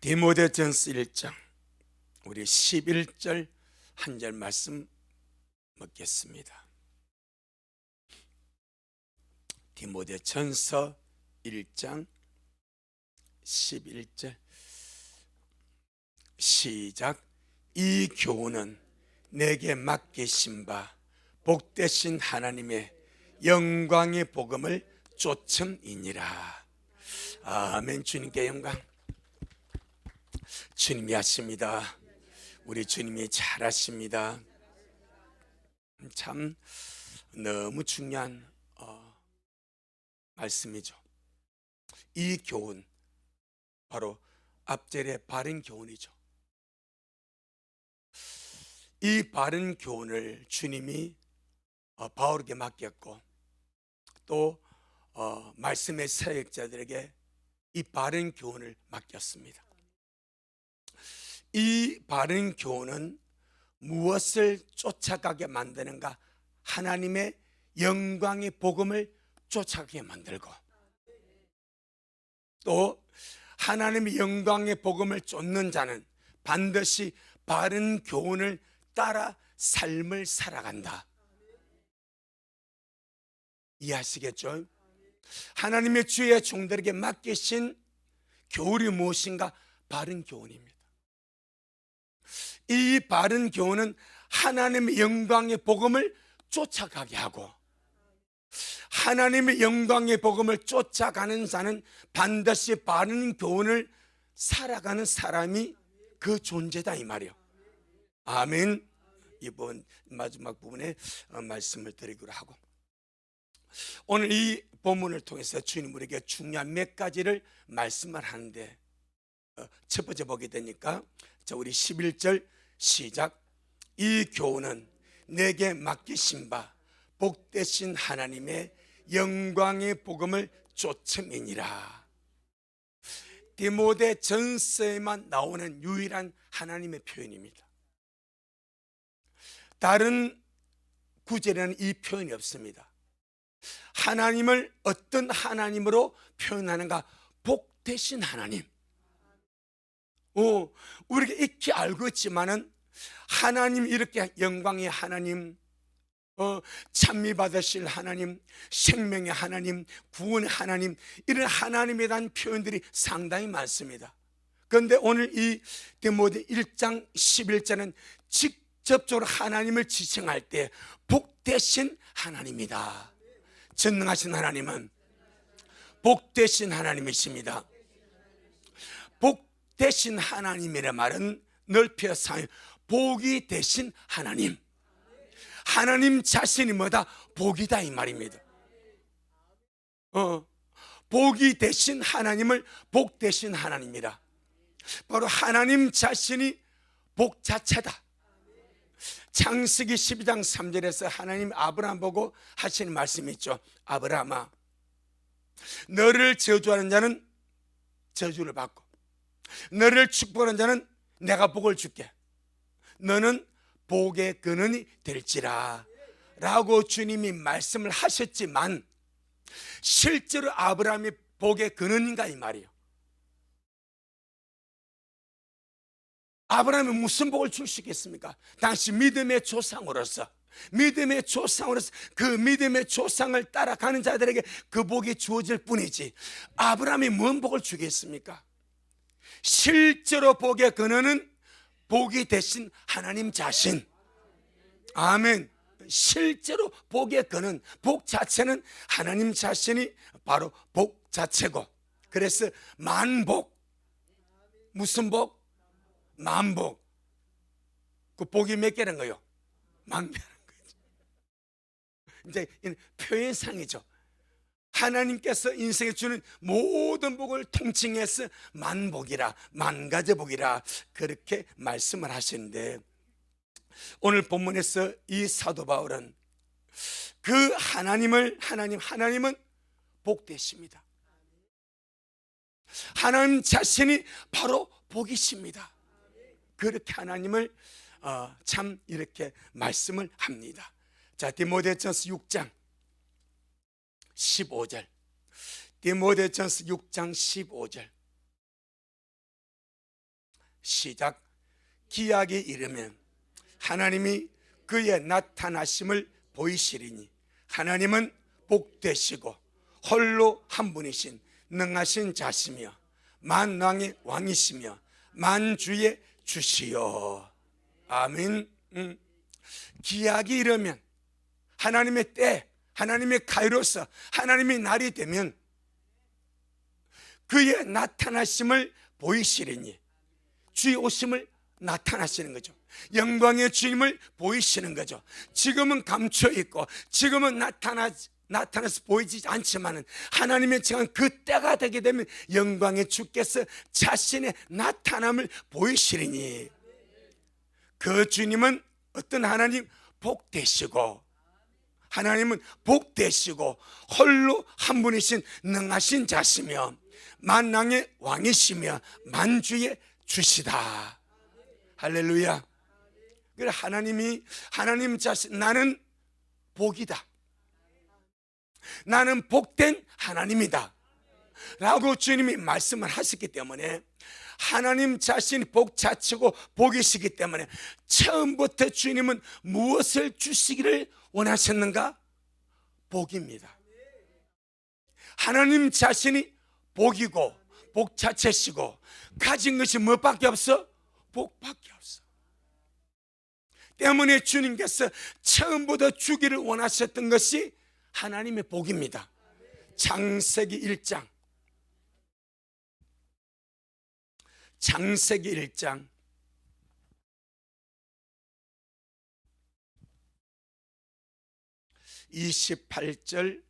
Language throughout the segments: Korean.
디모데전서 1장 우리 11절 한 절 말씀 먹겠습니다. 디모데전서 1장 11절 시작. 이 교훈은 내게 맡기신 바 복되신 하나님의 영광의 복음을 쫓음이니라. 아멘. 주님께 영광. 주님이 하십니다. 우리 주님이 잘하십니다. 참 너무 중요한 말씀이죠. 이 교훈 바로 앞절의 바른 교훈이죠. 이 바른 교훈을 주님이 바울에게 맡겼고 또 말씀의 사역자들에게 이 바른 교훈을 맡겼습니다. 이 바른 교훈은 무엇을 쫓아가게 만드는가? 하나님의 영광의 복음을 쫓아가게 만들고 또 하나님의 영광의 복음을 쫓는 자는 반드시 바른 교훈을 따라 삶을 살아간다. 이해하시겠죠? 하나님의 주의 종들에게 맡기신 교훈이 무엇인가? 바른 교훈입니다. 이 바른 교훈은 하나님의 영광의 복음을 쫓아가게 하고 하나님의 영광의 복음을 쫓아가는 자는 반드시 바른 교훈을 살아가는 사람이 그 존재다 이 말이에요. 아멘. 이번 마지막 부분에 말씀을 드리기로 하고 오늘 이 본문을 통해서 주님 우리에게 중요한 몇 가지를 말씀을 하는데 첫 번째 보게 되니까 자 우리 11절 시작. 이 교훈은 내게 맡기신 바 복되신 하나님의 영광의 복음을 쫓음이니라. 디모데 전서에만 나오는 유일한 하나님의 표현입니다. 다른 구절에는 이 표현이 없습니다. 하나님을 어떤 하나님으로 표현하는가? 복되신 하나님. 우리가 익히 알고 있지만은 하나님 이렇게 영광의 하나님, 찬미 받으실 하나님, 생명의 하나님, 구원의 하나님, 이런 하나님에 대한 표현들이 상당히 많습니다. 그런데 오늘 이 디모데 1장 11절은 직접적으로 하나님을 지칭할 때 복되신 하나님이다. 전능하신 하나님은 복되신 하나님이십니다. 복되신 하나님이란 말은 넓혀 사용 복이 되신 하나님, 하나님 자신이 뭐다? 복이다 이 말입니다. 복이 되신 하나님을 복되신 하나님이라. 바로 하나님 자신이 복 자체다. 창세기 12장 3절에서 하나님 아브라함 보고 하시는 말씀이 있죠. 아브라함아, 너를 저주하는 자는 저주를 받고 너를 축복하는 자는 내가 복을 줄게. 너는 복의 근원이 될지라 라고 주님이 말씀을 하셨지만 실제로 아브라함이 복의 근원인가 이 말이에요. 아브라함이 무슨 복을 줄 수 있겠습니까? 당시 믿음의 조상으로서 그 믿음의 조상을 따라가는 자들에게 그 복이 주어질 뿐이지 아브라함이 뭔 복을 주겠습니까? 실제로 복의 근원은 복이 되신 하나님 자신. 아멘. 실제로 복의 근원, 복 자체는 하나님 자신이 바로 복 자체고 그래서 만복. 무슨 복? 만복. 그 복이 몇 개라는 거요? 만개라는 거죠. 이제 표현상이죠. 하나님께서 인생에 주는 모든 복을 통칭해서 만복이라, 만가지 복이라 그렇게 말씀을 하시는데 오늘 본문에서 이 사도 바울은 그 하나님은 복되십니다. 하나님 자신이 바로 복이십니다. 그렇게 하나님을 참 이렇게 말씀을 합니다. 자, 디모데전서 6장 15절. 디모데전서 6장 15절. 시작. 기약이 이르면 하나님이 그의 나타나심을 보이시리니 하나님은 복되시고 홀로 한 분이신 능하신 자시며 만왕의 왕이시며 만주의 주시여. 아멘. 기약이 이르면 하나님의 때, 하나님의 가이로서 하나님의 날이 되면 그의 나타나심을 보이시리니, 주의 오심을 나타나시는 거죠. 영광의 주님을 보이시는 거죠. 지금은 감춰 있고 지금은 나타나서 보이지 않지만은 하나님의 정한 그 때가 되게 되면 영광의 주께서 자신의 나타남을 보이시리니, 그 주님은 어떤 하나님? 복되시고, 하나님은 복되시고 홀로 한 분이신 능하신 자시며 만왕의 왕이시며 만주의 주시다. 할렐루야. 그래, 하나님 자신, 나는 복이다, 나는 복된 하나님이다 라고 주님이 말씀을 하셨기 때문에, 하나님 자신이 복 자치고 복이시기 때문에 처음부터 주님은 무엇을 주시기를 원하셨는가? 복입니다. 하나님 자신이 복이고 복 자체시고 가진 것이 무엇밖에 없어? 복밖에 없어. 때문에 주님께서 처음부터 주기를 원하셨던 것이 하나님의 복입니다. 창세기 1장 28절,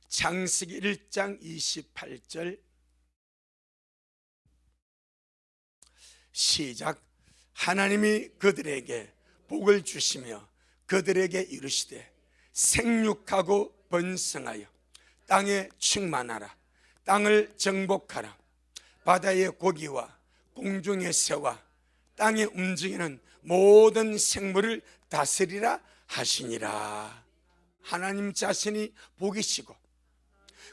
창세기 1장 28절 시작. 하나님이 그들에게 복을 주시며 그들에게 이르시되 생육하고 번성하여 땅에 충만하라. 땅을 정복하라. 바다의 고기와 공중의 새와 땅에 움직이는 모든 생물을 다스리라 하시니라. 하나님 자신이 복이시고,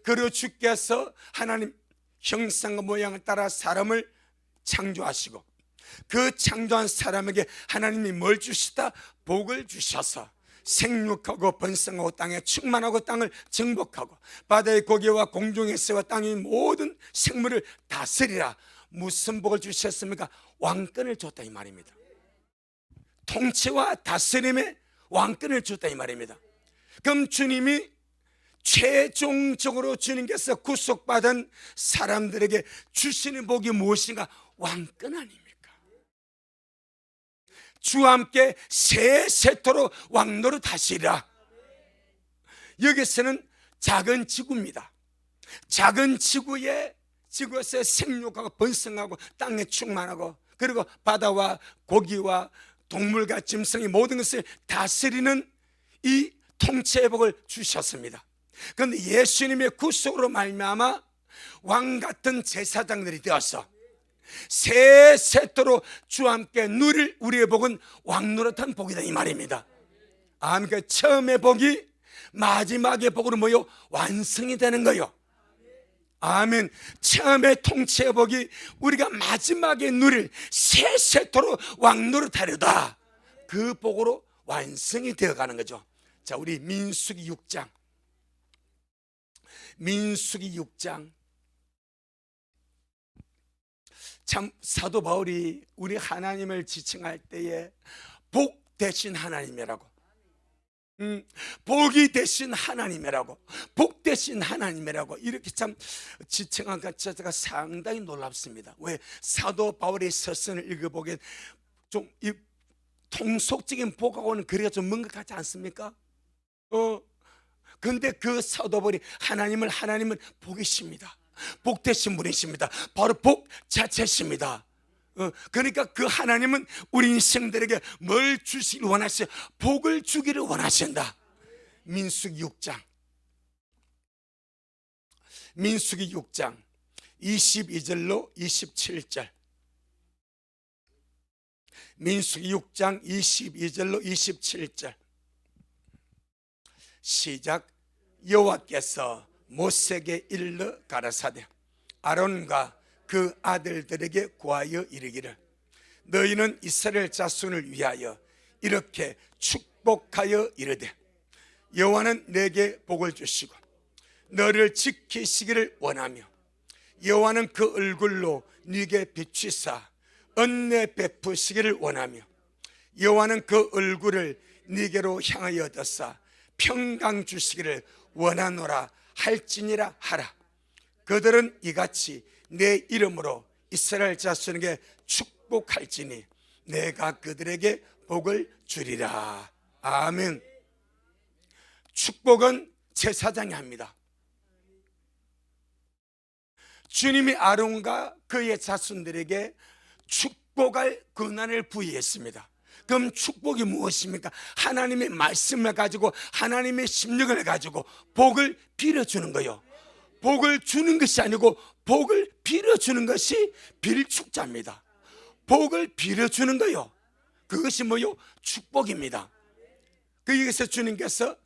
그리고 주께서 하나님 형상과 모양을 따라 사람을 창조하시고, 그 창조한 사람에게 하나님이 뭘 주시다? 복을 주셔서 생육하고 번성하고 땅에 충만하고 땅을 정복하고 바다의 고기와 공중의 새와 땅의 모든 생물을 다스리라. 무슨 복을 주셨습니까? 왕권을 줬다 이 말입니다. 통치와 다스림의 왕권을 줬다 이 말입니다. 그럼 주님이 최종적으로 주님께서 구속받은 사람들에게 주시는 복이 무엇인가? 왕권 아닙니까? 주와 함께 세세토록 왕노릇 하시리라. 여기서는 작은 지구입니다. 작은 지구에서 생육하고 번성하고 땅에 충만하고, 그리고 바다와 고기와 동물과 짐승의 모든 것을 다스리는 이 통치의 복을 주셨습니다. 그런데 예수님의 구속으로 말미암아 왕 같은 제사장들이 되어서 세세토록 주와 함께 누릴 우리의 복은 왕노릇한 복이다 이 말입니다. 아멘. 그 처음의 복이 마지막의 복으로 모여 완성이 되는 거요. 아멘. 처음의 통치의 복이 우리가 마지막에 누릴 세세토록 왕노릇하려다, 그 복으로 완성이 되어가는 거죠. 자, 우리 민수기 6장 참 사도 바울이 우리 하나님을 지칭할 때에 복 대신 하나님이라고, 복이 대신 하나님이라고, 복 대신 하나님이라고 이렇게 참 지칭한 것 자체가 상당히 놀랍습니다. 왜? 사도 바울의 서신을 읽어보게 좀 이 통속적인 복하고는 거리가 좀 먼 것 같지 않습니까? 근데 그 사도 바울이 하나님을 복이십니다, 복 되신 분이십니다. 바로 복 자체십니다. 그러니까 그 하나님은 우리 인생들에게 뭘 주시길 원하셔? 복을 주기를 원하신다. 민수기 6장 22절로 27절, 민수기 6장 22절로 27절 시작. 여호와께서 모세에게 일러 가라사대 아론과 그 아들들에게 고하여 이르기를 너희는 이스라엘 자손을 위하여 이렇게 축복하여 이르되 여호와는 내게 복을 주시고 너를 지키시기를 원하며 여호와는 그 얼굴로 네게 비추사 은혜 베푸시기를 원하며 여호와는 그 얼굴을 네게로 향하여 드사 평강 주시기를 원하노라 할지니라 하라. 그들은 이같이 내 이름으로 이스라엘 자손에게 축복할지니 내가 그들에게 복을 주리라. 아멘. 축복은 제사장이 합니다. 주님이 아론과 그의 자손들에게 축복할 권한을 부여했습니다. 그럼 축복이 무엇입니까? 하나님의 말씀을 가지고 하나님의 심령을 가지고 복을 빌어주는 거요. 복을 주는 것이 아니고 복을 빌어주는 것이 빌축자입니다. 복을 빌어주는 거요. 그것이 뭐요? 축복입니다. 거기에서 주님께서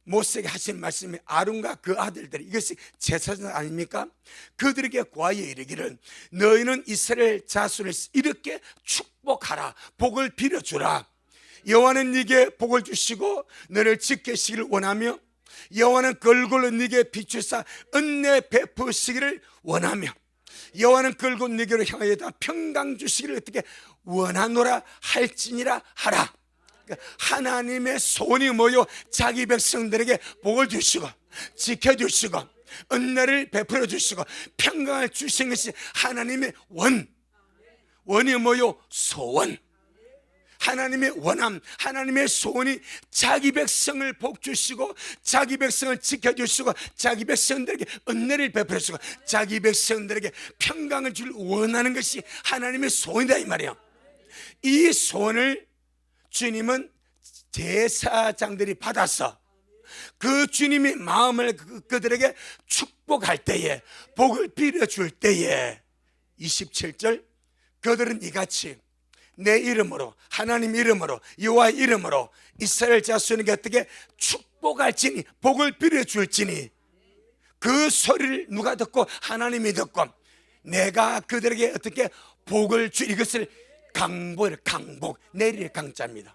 모세에게 하신 말씀이 아론과 그 아들들이 이것이 제사장 아닙니까? 그들에게 고하여 이르기를 너희는 이스라엘 자손을 이렇게 축복하라. 복을 빌어주라. 여호와는 네게 복을 주시고 너를 지키시기를 원하며 여호와는 그 얼굴로 네게 비추사 은혜 베푸시기를 원하며 여호와는 그 얼굴 네게로 향하여 다 평강 주시기를 어떻게 원하노라 할지니라 하라. 하나님의 소원이 뭐요? 자기 백성들에게 복을 주시고 지켜주시고 은혜를 베풀어 주시고 평강을 주신 것이 하나님의 원이 뭐요? 소원. 하나님의 원함, 하나님의 소원이 자기 백성을 복 주시고 자기 백성을 지켜주시고 자기 백성들에게 은혜를 베풀어 주시고 자기 백성들에게 평강을 줄 원하는 것이 하나님의 소원이다 이 말이에요. 이 소원을 주님은 제사장들이 받아서 그 주님의 마음을 그들에게 축복할 때에 복을 빌어줄 때에 27절 그들은 이같이 내 이름으로 하나님 이름으로 여호와 이름으로 이스라엘 자손에게 어떻게 축복할지니 복을 빌어줄지니 그 소리를 누가 듣고 하나님이 듣고 내가 그들에게 어떻게 복을 주 이것을 강복 내릴 강자입니다.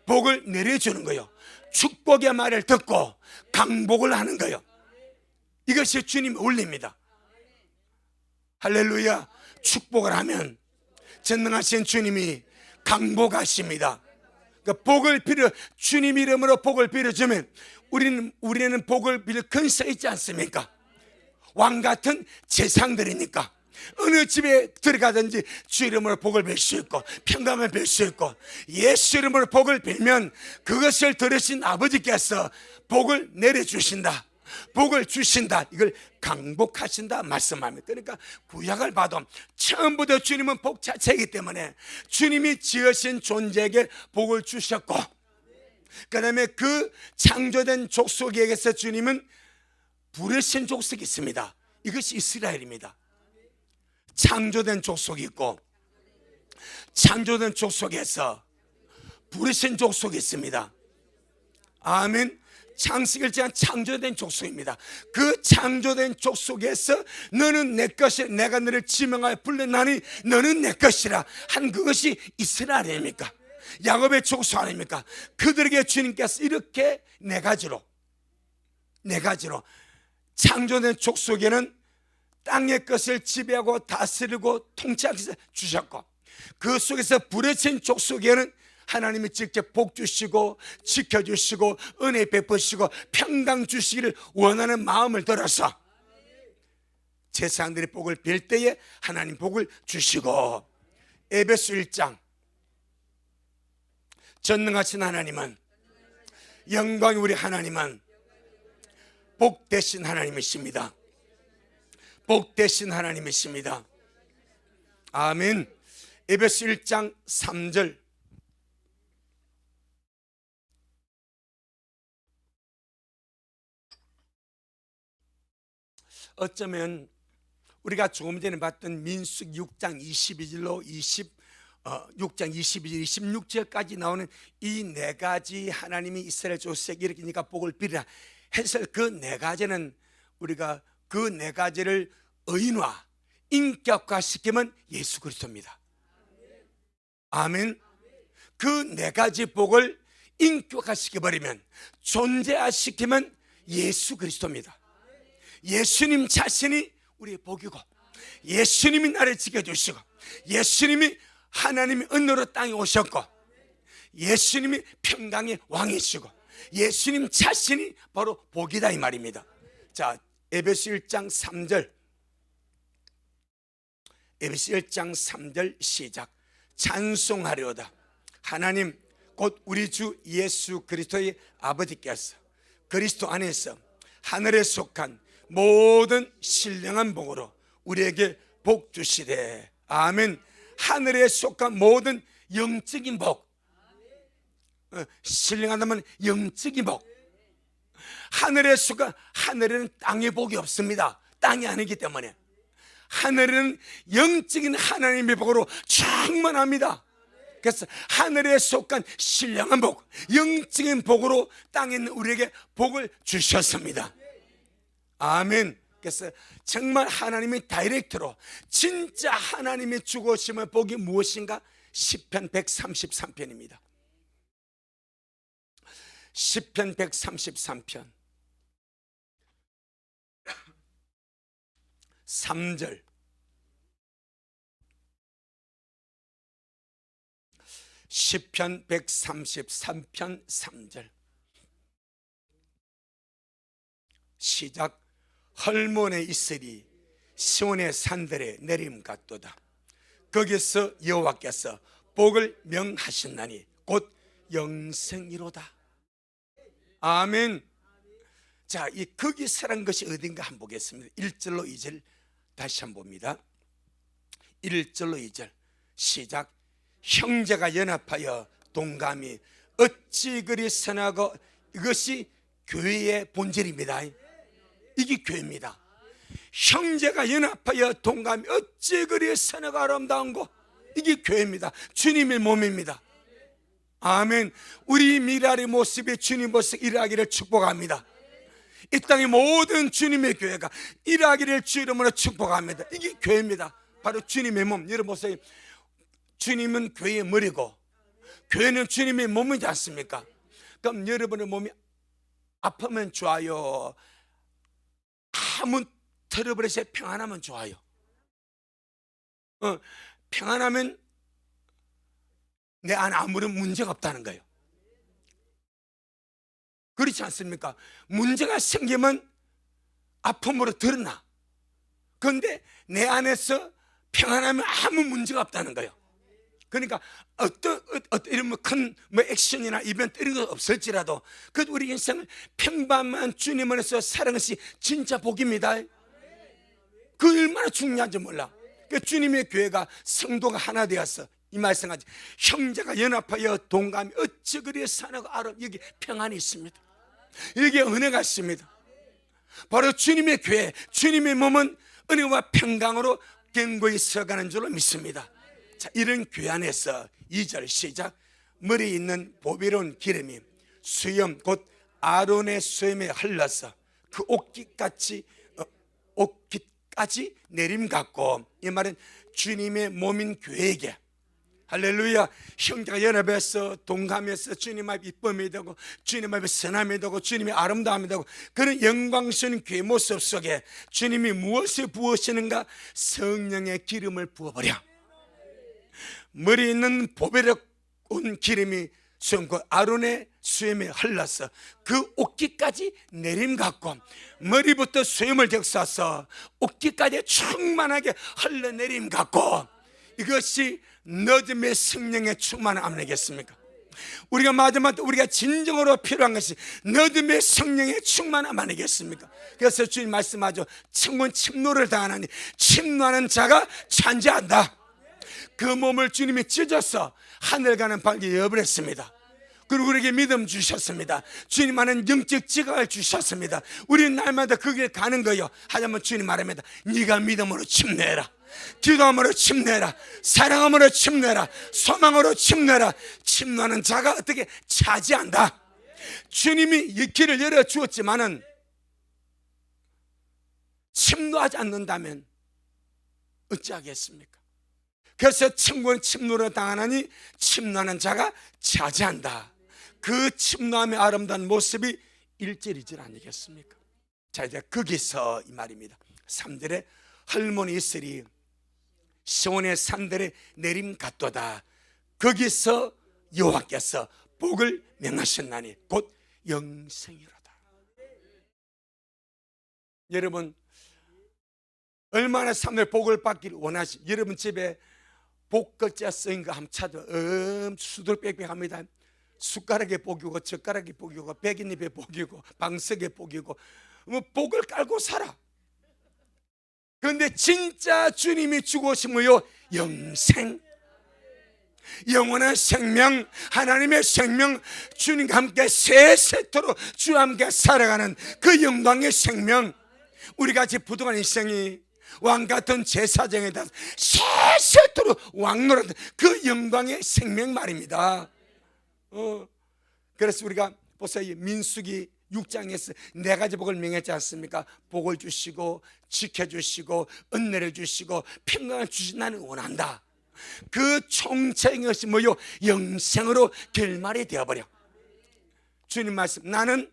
복을 내려주는 거요. 축복의 말을 듣고 강복을 하는 거요. 이것이 주님의 원리입니다. 할렐루야. 축복을 하면 전능하신 주님이 강복하십니다. 그러니까 복을 빌어 주님 이름으로 복을 빌어주면 우리는 복을 빌어 근세 있지 않습니까? 왕 같은 재상들이니까 어느 집에 들어가든지 주 이름으로 복을 빌 수 있고 평강을 빌 수 있고 예수 이름으로 복을 빌면 그것을 들으신 아버지께서 복을 내려주신다. 복을 주신다. 이걸 강복하신다 말씀합니다. 그러니까 구약을 봐도 처음부터 주님은 복 자체이기 때문에 주님이 지으신 존재에게 복을 주셨고 그 다음에 그 창조된 족속에게서 주님은 부르신 족속이 있습니다. 이것이 이스라엘입니다. 창조된 족속이 있고 창조된 족속에서 부르신 족속이 있습니다. 아멘. 창세기를 지은 창조된 족속입니다. 그 창조된 족속에서 너는 내 것이라 내가 너를 지명하여 불렀나니 너는 내 것이라 한 그것이 이스라엘 아닙니까? 야곱의 족속 아닙니까? 그들에게 주님께서 이렇게 네 가지로 창조된 족속에는 땅의 것을 지배하고 다스리고 통치하기 위해서 주셨고 그 속에서 부르신 족속에는 하나님이 직접 복 주시고 지켜주시고 은혜 베푸시고 평강 주시기를 원하는 마음을 들어서 제사장들이 복을 빌 때에 하나님 복을 주시고 에베소 1장 전능하신 하나님은 영광이 우리 하나님은 복 되신 하나님이십니다. 복 되신 하나님이십니다. 아멘. 에베소 1장 3절 어쩌면 우리가 조금 전에 봤던 민수기 6장 22절로 6장 22절 26절까지 나오는 이 네 가지 하나님이 이스라엘 족속에게 이렇게 니가 복을 빌으라 해서 그 네 가지는 우리가 그 네 가지를 의인화 인격화시키면 예수 그리스도입니다. 아멘. 그 네 가지 복을 인격화시켜버리면, 존재화시키면 예수 그리스도입니다. 예수님 자신이 우리의 복이고, 예수님이 나를 지켜주시고, 예수님이 하나님의 은혜로 땅에 오셨고, 예수님이 평강의 왕이시고, 예수님 자신이 바로 복이다 이 말입니다. 자, 에베소 1장 3절, 에베소 1장 3절 시작. 찬송하려다 하나님 곧 우리 주 예수 그리스도의 아버지께서 그리스도 안에서 하늘에 속한 모든 신령한 복으로 우리에게 복 주시되. 아멘. 하늘에 속한 모든 영적인 복, 신령하다면 영적인 복. 하늘에 속한, 하늘에는 땅의 복이 없습니다. 땅이 아니기 때문에. 하늘은 영적인 하나님의 복으로 충만합니다. 그래서 하늘에 속한 신령한 복, 영적인 복으로 땅에 있는 우리에게 복을 주셨습니다. 아멘. 그래서 정말 하나님의 다이렉트로 진짜 하나님의 주고심의 복이 무엇인가? 시편 133편입니다. 시편 133편 3절. 시편 133편 3절 시작. 헐몬에 있으리 시온의 산들에 내림 같도다. 거기서 여호와께서 복을 명하셨나니 곧 영생이로다. 아멘. 자, 이 거기서란 것이 어딘가 한번 보겠습니다. 1절로 2절 다시 한번 봅니다. 1절로 2절 시작. 형제가 연합하여 동감이 어찌 그리 선하고. 이것이 교회의 본질입니다. 이게 교회입니다. 형제가 연합하여 동감이 어찌 그리 선하고 아름다운고. 이게 교회입니다. 주님의 몸입니다. 아멘. 우리 미랄의 모습이 주님 모습 일하기를 축복합니다. 이 땅의 모든 주님의 교회가 일하기를 주 이름으로 축복합니다. 이게 교회입니다. 바로 주님의 몸. 여러분 보세요. 주님은 교회의 머리고 교회는 주님의 몸이지 않습니까? 그럼 여러분의 몸이 아프면 좋아요, 아무 트러블 없이 평안하면 좋아요? 평안하면 내 안에 아무런 문제가 없다는 거예요. 그렇지 않습니까? 문제가 생기면 아픔으로 드러나. 그런데 내 안에서 평안하면 아무 문제가 없다는 거예요. 그러니까 어떤 이런 큰 액션이나 이벤트 이런 거 없을지라도 그 우리 인생을 평범한 주님 안에서 사는 것이 진짜 복입니다. 그 얼마나 중요한지 몰라. 그 주님의 교회가 성도가 하나 되어서 이 말씀하지. 형제가 연합하여 동감이 어찌 그리 선하고 아름. 여기 평안이 있습니다. 여기에 은혜가 있습니다. 바로 주님의 교회, 주님의 몸은 은혜와 평강으로 견고히 서가는 줄로 믿습니다. 자, 이런 교회 안에서 2절 시작. 머리에 있는 보배로운 기름이 수염 곧 아론의 수염에 흘러서 그 옷깃까지 내림 같고. 이 말은 주님의 몸인 교회에게, 할렐루야, 형제가 연합해서 동감해서 주님 앞에 이쁨이 되고 주님 앞에 선함이 되고 주님의 아름다움이 되고 그런 영광스러운 교회 모습 속에 주님이 무엇을 부으시는가? 성령의 기름을 부어버려. 머리에 있는 보배로운 기름이 수염 곧 아론의 수염에 흘러서 그 옷깃까지 내림 같고, 머리부터 수염을 적셔서 옷깃까지 충만하게 흘러내림 같고, 이것이 너즘의 성령의 충만함 아니겠습니까? 우리가 마지막 우리가 진정으로 필요한 것이 너즘의 성령의 충만함 아니겠습니까? 그래서 주님 말씀하죠. 천군 침노를 당하나니 침노하는 자가 찬지한다. 그 몸을 주님이 찢어서 하늘 가는 발에 여버렸습니다. 그리고 우리에게 믿음 주셨습니다. 주님 안에 영적 지각을 주셨습니다. 우리는 날마다 그 길 가는 거예요. 하자면 주님 말합니다. 네가 믿음으로 침례해라, 기도함으로 침례해라, 사랑함으로 침례해라, 소망으로 침례해라. 침노하는 자가 어떻게 차지한다. 주님이 이 길을 열어주었지만은 침노하지 않는다면 어찌하겠습니까? 그래서 천국은 침노로 당하나니 침노하는 자가 차지한다. 그 침노함의 아름다운 모습이 1절이절 아니겠습니까? 자, 이제 거기서 이 말입니다. 3절에 할머니 이슬이 시온의 산들에 내림 같도다. 거기서 여호와께서 복을 명하셨나니 곧 영생이로다. 여러분, 얼마나 사람들이 복을 받기를 원하시? 여러분 집에 복글자 쓰인 거 한번 찾아 수두룩빽빽합니다. 숟가락에 복이고 젓가락에 복이고 백인잎에 복이고 방석에 복이고 뭐 복을 깔고 살아. 그런데 진짜 주님이 주고 오신 뭐요? 영생, 영원한 생명, 하나님의 생명, 주님과 함께 세세토록 주와 함께 살아가는 그 영광의 생명, 우리같이 부동한 인생이 왕같은 제사장에다 세세토록 왕노릇한 그 영광의 생명 말입니다. 그래서 우리가 보세요, 민수기 6장에서 4가지 복을 명했지 않습니까? 복을 주시고 지켜주시고 은혜를 주시고 평강을 주시 나는 원한다. 그 총체인 것이 뭐요? 영생으로 결말이 되어버려. 주님 말씀, 나는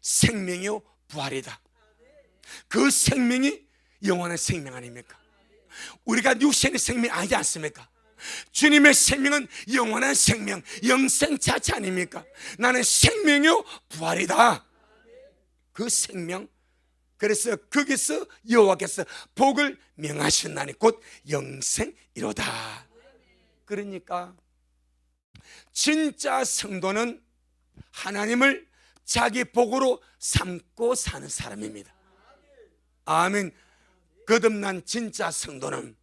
생명이요 부활이다. 그 생명이 영원한 생명 아닙니까? 우리가 육신의 생명이 아니지 않습니까? 주님의 생명은 영원한 생명, 영생 자체 아닙니까? 나는 생명이요 부활이다. 그 생명, 그래서 거기서 여호와께서 복을 명하셨나니 곧 영생이로다. 그러니까 진짜 성도는 하나님을 자기 복으로 삼고 사는 사람입니다. 아멘. 거듭난 진짜 성도는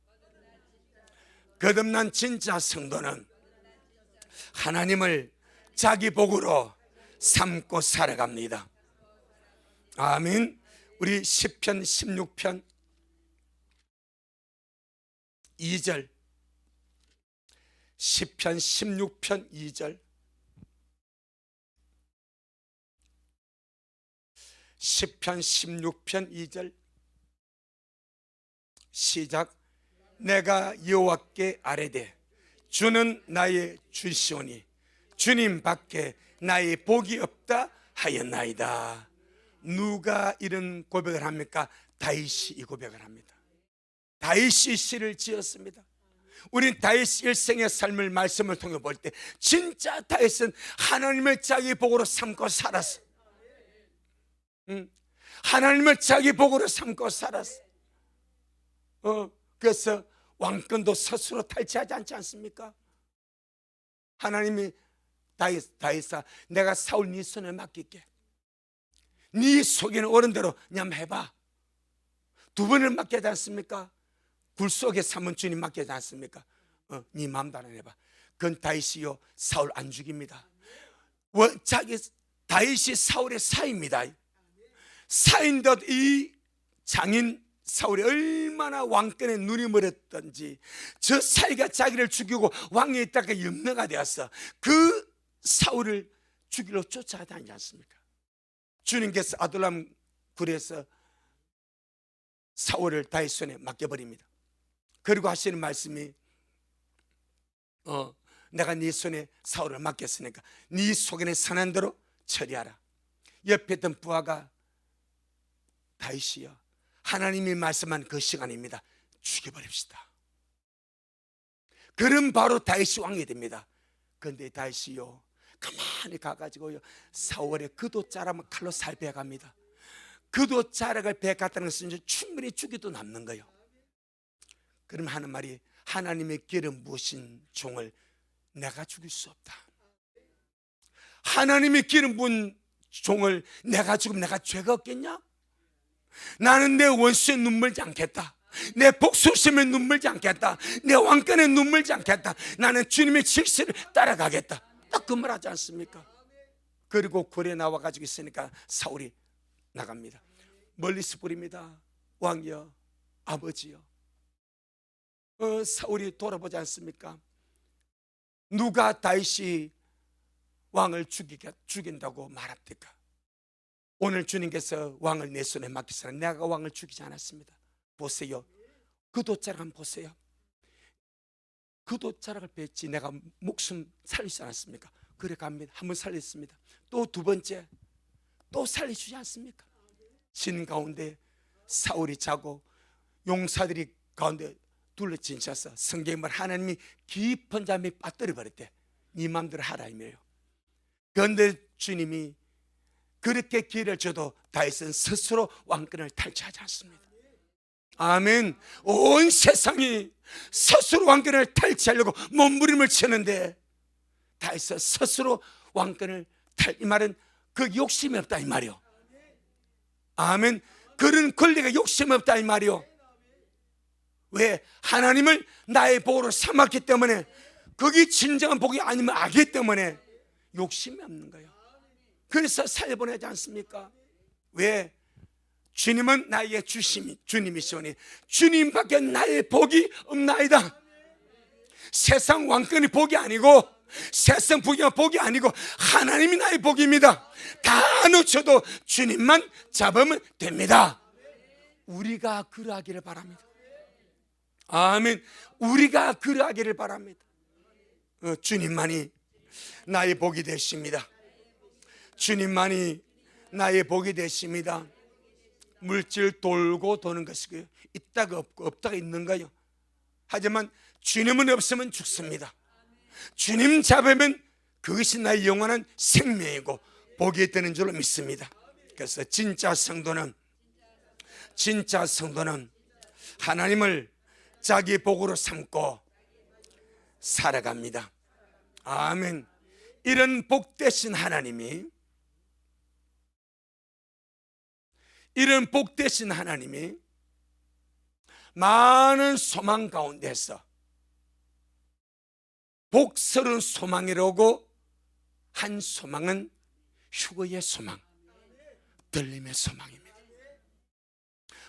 하나님을 자기 복으로 삼고 살아갑니다. 아멘. 우리 시편 16편 2절, 시편 16편 2절, 시편 16편 2절 시작. 내가 여호와께 아뢰되 주는 나의 주시오니 주님 밖에 나의 복이 없다 하였나이다. 누가 이런 고백을 합니까? 다윗이 이 고백을 합니다. 다윗이 시를 지었습니다. 우린 다윗 일생의 삶을 말씀을 통해 볼 때 진짜 다윗은 하나님을 자기 복으로 삼고 살았어. 하나님을 자기 복으로 삼고 살았어. 그래서 왕권도 스스로 탈취하지 않지 않습니까? 하나님이 다윗아, 내가 사울 네 손에 맡길게. 네 속에는 어른대로 그냥 해봐. 2번을 맡기지 않습니까? 굴 속에 삼은 주님 맡기지 않습니까? 네 마음대로 해봐. 그건 다윗이요 사울 안 죽입니다. 다윗이 사울의 사입니다. 사인데 이 장인 사울이 얼마나 왕권에 눈이 멀었던지 저 사이가 자기를 죽이고 왕에 있다가 염려가 되었어. 그 사울을 죽이러 쫓아다니지 않습니까? 주님께서 아둘람 굴에서 사울을 다윗 손에 맡겨버립니다. 그리고 하시는 말씀이 내가 네 손에 사울을 맡겼으니까 네 속에는 선한 대로 처리하라. 옆에 있던 부하가 다윗이여, 하나님이 말씀한 그 시간입니다. 죽여버립시다. 그럼 바로 다윗이 왕이 됩니다. 그런데 다윗이요 가만히 가가지고요 사울의 그도 자라면 칼로 살 베어갑니다. 그도 자락을 베어갔다는 것은 이제 충분히 죽이도 남는 거예요. 그럼 하는 말이 하나님의 기름 부으신 종을 내가 죽일 수 없다. 하나님의 기름 부은 종을 내가 죽으면 내가 죄가 없겠냐? 나는 내 원수의 눈물지 않겠다. 내 복수심에 눈물지 않겠다. 내 왕권에 눈물지 않겠다. 나는 주님의 질서를 따라가겠다. 딱 그 말 하지 않습니까? 그리고 굴에 나와가지고 있으니까 사울이 나갑니다. 멀리서 부릅니다. 왕이여, 아버지여. 사울이 돌아보지 않습니까? 누가 다윗이 왕을 죽인다고 말합니까? 오늘 주님께서 왕을 내 손에 맡기시라. 내가 왕을 죽이지 않았습니다. 보세요, 그 돛자락 한번 보세요. 그 돛자락을 뱉지 내가 목숨 살리지 않았습니까? 그래 갑니다. 한번 살렸습니다. 또 두 번째 또 살려주지 않습니까? 진 가운데 사울이 자고 용사들이 가운데 둘러친쳐서 성경을 하나님이 깊은 잠에 빠뜨려 버렸대. 네 맘대로 하라 이거예요. 그런데 주님이 그렇게 기회를 줘도 다윗은 스스로 왕권을 탈취하지 않습니다. 아멘. 온 세상이 스스로 왕권을 탈취하려고 몸부림을 치는데 다윗은 스스로 왕권을 이 말은 그 욕심이 없다 이 말이요. 아멘. 그런 권리가 욕심이 없다 이 말이요. 왜? 하나님을 나의 복으로 삼았기 때문에, 그게 진정한 복이 아니면 악이기 때문에 욕심이 없는 거예요. 그래서 살려보내지 않습니까? 왜? 주님은 나의 주님이시오니 주님밖에 나의 복이 없나이다. 세상 왕권이 복이 아니고 세상 부귀가 복이 아니고 하나님이 나의 복입니다. 다 놓쳐도 주님만 잡으면 됩니다. 우리가 그러하기를 바랍니다. 아멘. 우리가 그러하기를 바랍니다. 주님만이 나의 복이 되십니다. 주님만이 나의 복이 되십니다. 물질 돌고 도는 것이고요, 있다가 없고 없다가 있는 거요. 하지만 주님은 없으면 죽습니다. 주님 잡으면 그것이 나의 영원한 생명이고 복이 되는 줄로 믿습니다. 그래서 진짜 성도는 하나님을 자기 복으로 삼고 살아갑니다. 아멘. 이런 복되신 하나님이 많은 소망 가운데서 복스러운 소망이라고 한 소망은 휴거의 소망, 들림의 소망입니다.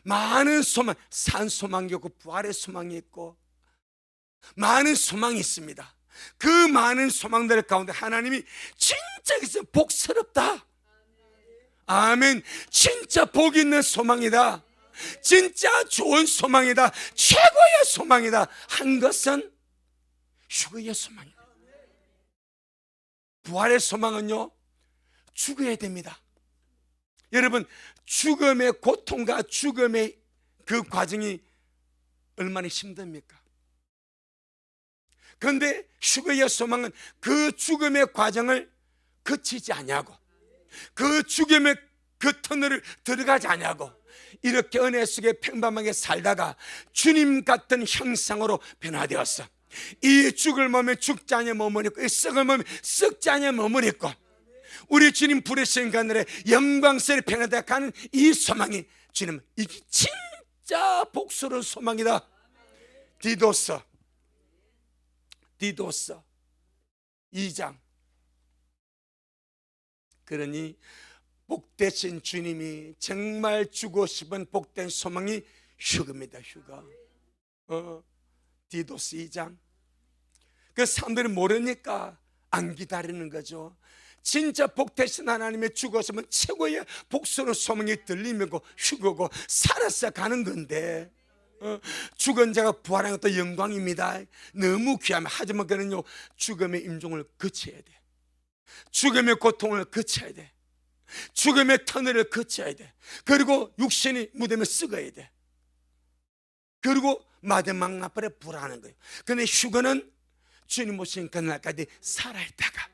많은 소망, 산 소망이 있고 부활의 소망이 있고 많은 소망이 있습니다. 그 많은 소망들 가운데 하나님이 진짜 복스럽다, 아멘, 진짜 복 있는 소망이다, 진짜 좋은 소망이다, 최고의 소망이다 한 것은 휴거의 소망입니다. 부활의 소망은요, 죽어야 됩니다. 여러분, 죽음의 고통과 죽음의 그 과정이 얼마나 힘듭니까? 그런데 휴거의 소망은 그 죽음의 과정을 거치지 않냐고, 그 죽음의 그 터널을 들어가지 않냐고, 이렇게 은혜 속에 평범하게 살다가 주님 같은 형상으로 변화되었어. 이 죽을 몸에 죽지 않은 몸을 입고 이 썩을 몸에 썩지 않은 몸을 입고 우리 주님 부르신 그날에 영광스레 변화되어 가는 이 소망이, 주님 이게 진짜 복스러운 소망이다. 디도서 2장. 그러니 복되신 주님이 정말 주고 싶은 복된 소망이 휴거입니다. 휴거. 디도서 2장. 그 사람들이 모르니까 안 기다리는 거죠. 진짜 복되신 하나님의 죽었으면 최고의 복스러운 소망이 들리고 휴거고 살아서 가는 건데, 죽은 자가 부활하는 것도 영광입니다. 너무 귀하면, 하지만 그는요 죽음의 임종을 거쳐야 돼. 죽음의 고통을 거쳐야 돼. 죽음의 터널을 거쳐야 돼. 그리고 육신이 무덤에 썩어야 돼. 그리고 마지막 앞에 불하는 거예요. 그런데 휴거는 주님 오신 그날까지 살아있다가,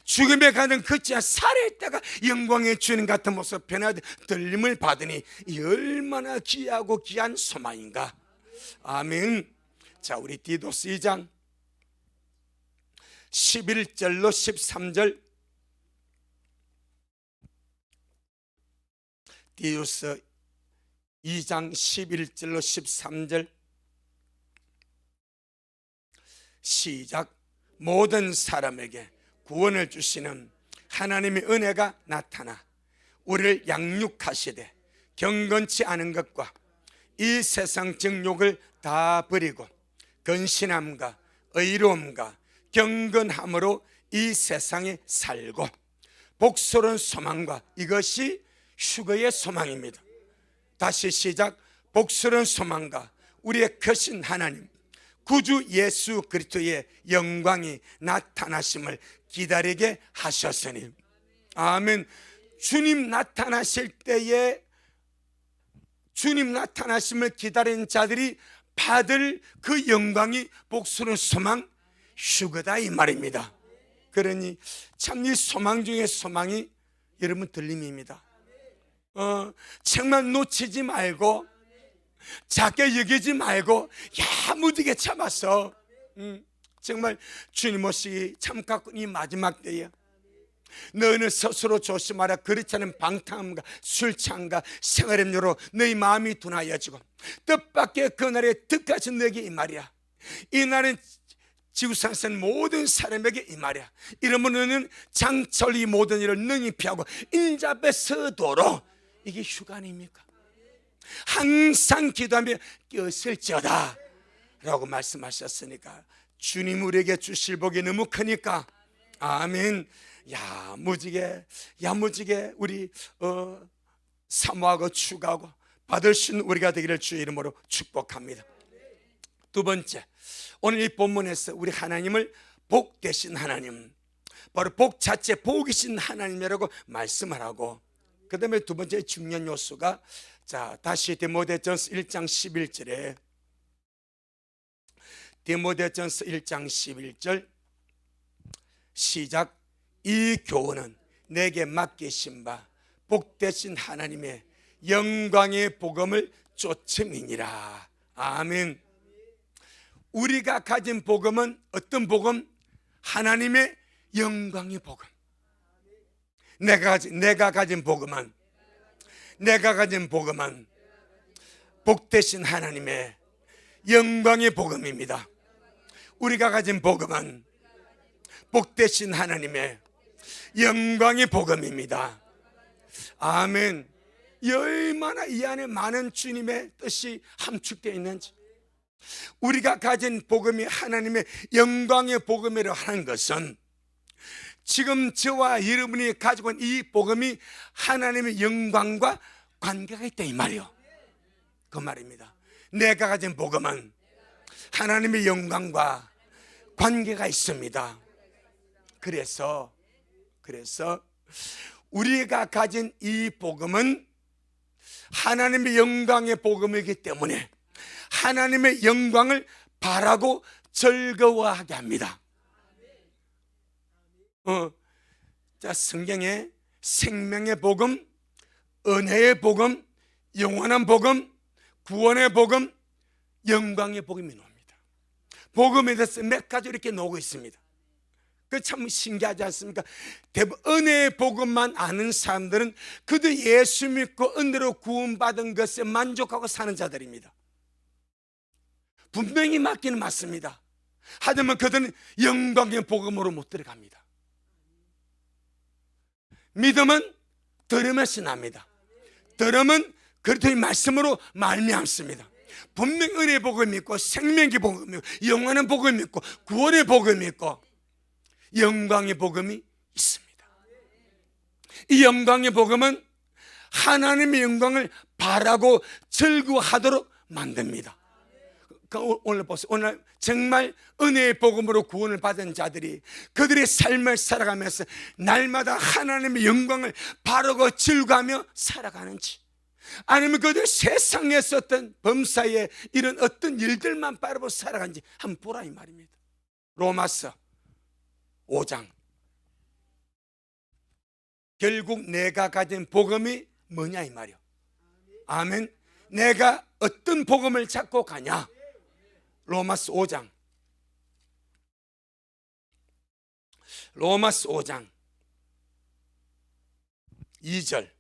죽음의 가는 그치야 살아있다가 영광의 주님 같은 모습 변화되 들림을 받으니 이 얼마나 귀하고 귀한 소망인가. 아멘. 자, 우리 디도스 2장 11절로 13절. 디도스 2장 11절로 13절 시작. 모든 사람에게 구원을 주시는 하나님의 은혜가 나타나 우리를 양육하시되 경건치 않은 것과 이 세상 정욕을 다 버리고 근신함과 의로움과 경건함으로 이 세상에 살고 복스러운 소망과, 이것이 휴거의 소망입니다. 다시 시작. 복스러운 소망과 우리의 크신 하나님 구주 예수 그리스도의 영광이 나타나심을 기다리게 하셨으니 아멘. 주님 나타나실 때에 주님 나타나심을 기다리는 자들이 받을 그 영광이 복수는 소망 휴거다 이 말입니다. 그러니 참 이 소망 중에 소망이 여러분 들림입니다. 정말 놓치지 말고 작게 여기지 말고 야무지게 참아서 정말 주님 오시기 참 가까운 이 마지막 때에 너희는 스스로 조심하라. 그렇지 않은 방탕함과 술창과 생활음료로 너희 마음이 둔하여지고 뜻밖의 그날에 뜻까지 너에게 이 말이야. 이 날은 지구상선 모든 사람에게 이 말이야. 이러면 너는 장철 이 모든 일을 능히 피하고 인자앞에 서도록. 이게 휴가 아닙니까? 항상 기도하며 껴쓸지어다 라고 말씀하셨으니까 주님 우리에게 주실 복이 너무 크니까 아멘. 야무지게 우리 사모하고 추구하고 받을 수 있는 우리가 되기를 주의 이름으로 축복합니다. 두 번째, 오늘 이 본문에서 우리 하나님을 복 되신 하나님, 바로 복 자체 복이신 하나님이라고 말씀을 하고, 그 다음에 두 번째 중요한 요소가, 자 다시 디모데전서 1장 11절에 디모데전서 1장 11절 시작. 이 교훈은 내게 맡기신 바 복되신 하나님의 영광의 복음을 쫓음이니라. 아멘. 우리가 가진 복음은 어떤 복음? 하나님의 영광의 복음. 내가 가진 복음은 복되신 하나님의 영광의 복음입니다. 우리가 가진 복음은 복되신 하나님의 영광의 복음입니다. 아멘. 얼마나 이 안에 많은 주님의 뜻이 함축되어 있는지. 우리가 가진 복음이 하나님의 영광의 복음이라고 하는 것은 지금 저와 여러분이 가지고 있는 이 복음이 하나님의 영광과 관계가 있다 이 말이요. 그 말입니다. 내가 가진 복음은 하나님의 영광과 관계가 있습니다. 그래서 우리가 가진 이 복음은 하나님의 영광의 복음이기 때문에 하나님의 영광을 바라고 즐거워하게 합니다. 자, 성경에 생명의 복음, 은혜의 복음, 영원한 복음, 구원의 복음, 영광의 복음이 나옵니다. 복음에 대해서 몇 가지 이렇게 나오고 있습니다. 그 참 신기하지 않습니까? 대부분 은혜의 복음만 아는 사람들은 그들 예수 믿고 은혜로 구원받은 것에 만족하고 사는 자들입니다. 분명히 맞기는 맞습니다. 하지만 그들은 영광의 복음으로 못 들어갑니다. 믿음은 들음에서 납니다. 들음은 그리스도의 말씀으로 말미암습니다. 분명히 은혜의 복음이 있고 생명의 복음이 있고 영원한 복음이 있고 구원의 복음이 있고 영광의 복음이 있습니다. 이 영광의 복음은 하나님의 영광을 바라고 즐거워하도록 만듭니다. 오늘 보세요. 오늘 정말 은혜의 복음으로 구원을 받은 자들이 그들의 삶을 살아가면서 날마다 하나님의 영광을 바라고 즐거워하며 살아가는지, 아니면 그들 세상에서 어떤 범사에 이런 어떤 일들만 바라보고 살아가는지 한번 보라 이 말입니다. 로마서 5장. 결국 내가 가진 복음이 뭐냐 이 말이요. 아멘. 내가 어떤 복음을 찾고 가냐. 로마서 5장. 로마서 5장 2절.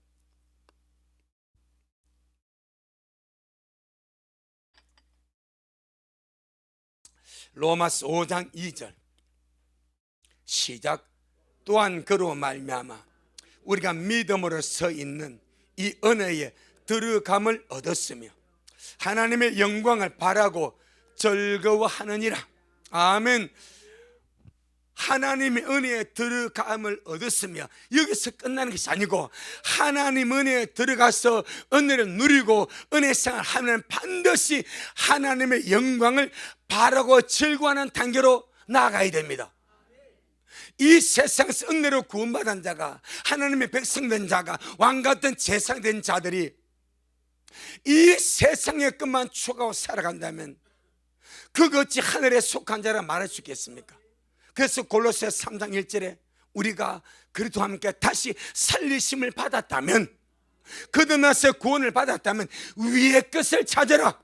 로마서 5장 2절 시작. 또한 그로 말미암아 우리가 믿음으로 서 있는 이 은혜에 들어감을 얻었으며 하나님의 영광을 바라고 즐거워하느니라. 아멘. 하나님의 은혜에 들어감을 얻었으며 여기서 끝나는 것이 아니고 하나님 은혜에 들어가서 은혜를 누리고 은혜 생활을 하면 반드시 하나님의 영광을 바라고 즐거워하는 단계로 나아가야 됩니다. 이 세상에서 은혜로 구원받은 자가, 하나님의 백성된 자가, 왕같은 제사된 자들이 이 세상의 것만 추구하고 살아간다면 그것이 하늘에 속한 자라 말할 수 있겠습니까? 그래서 골로새 3장 1절에 우리가 그리스도와 함께 다시 살리심을 받았다면, 거듭나서 구원을 받았다면 위의 것을 찾아라.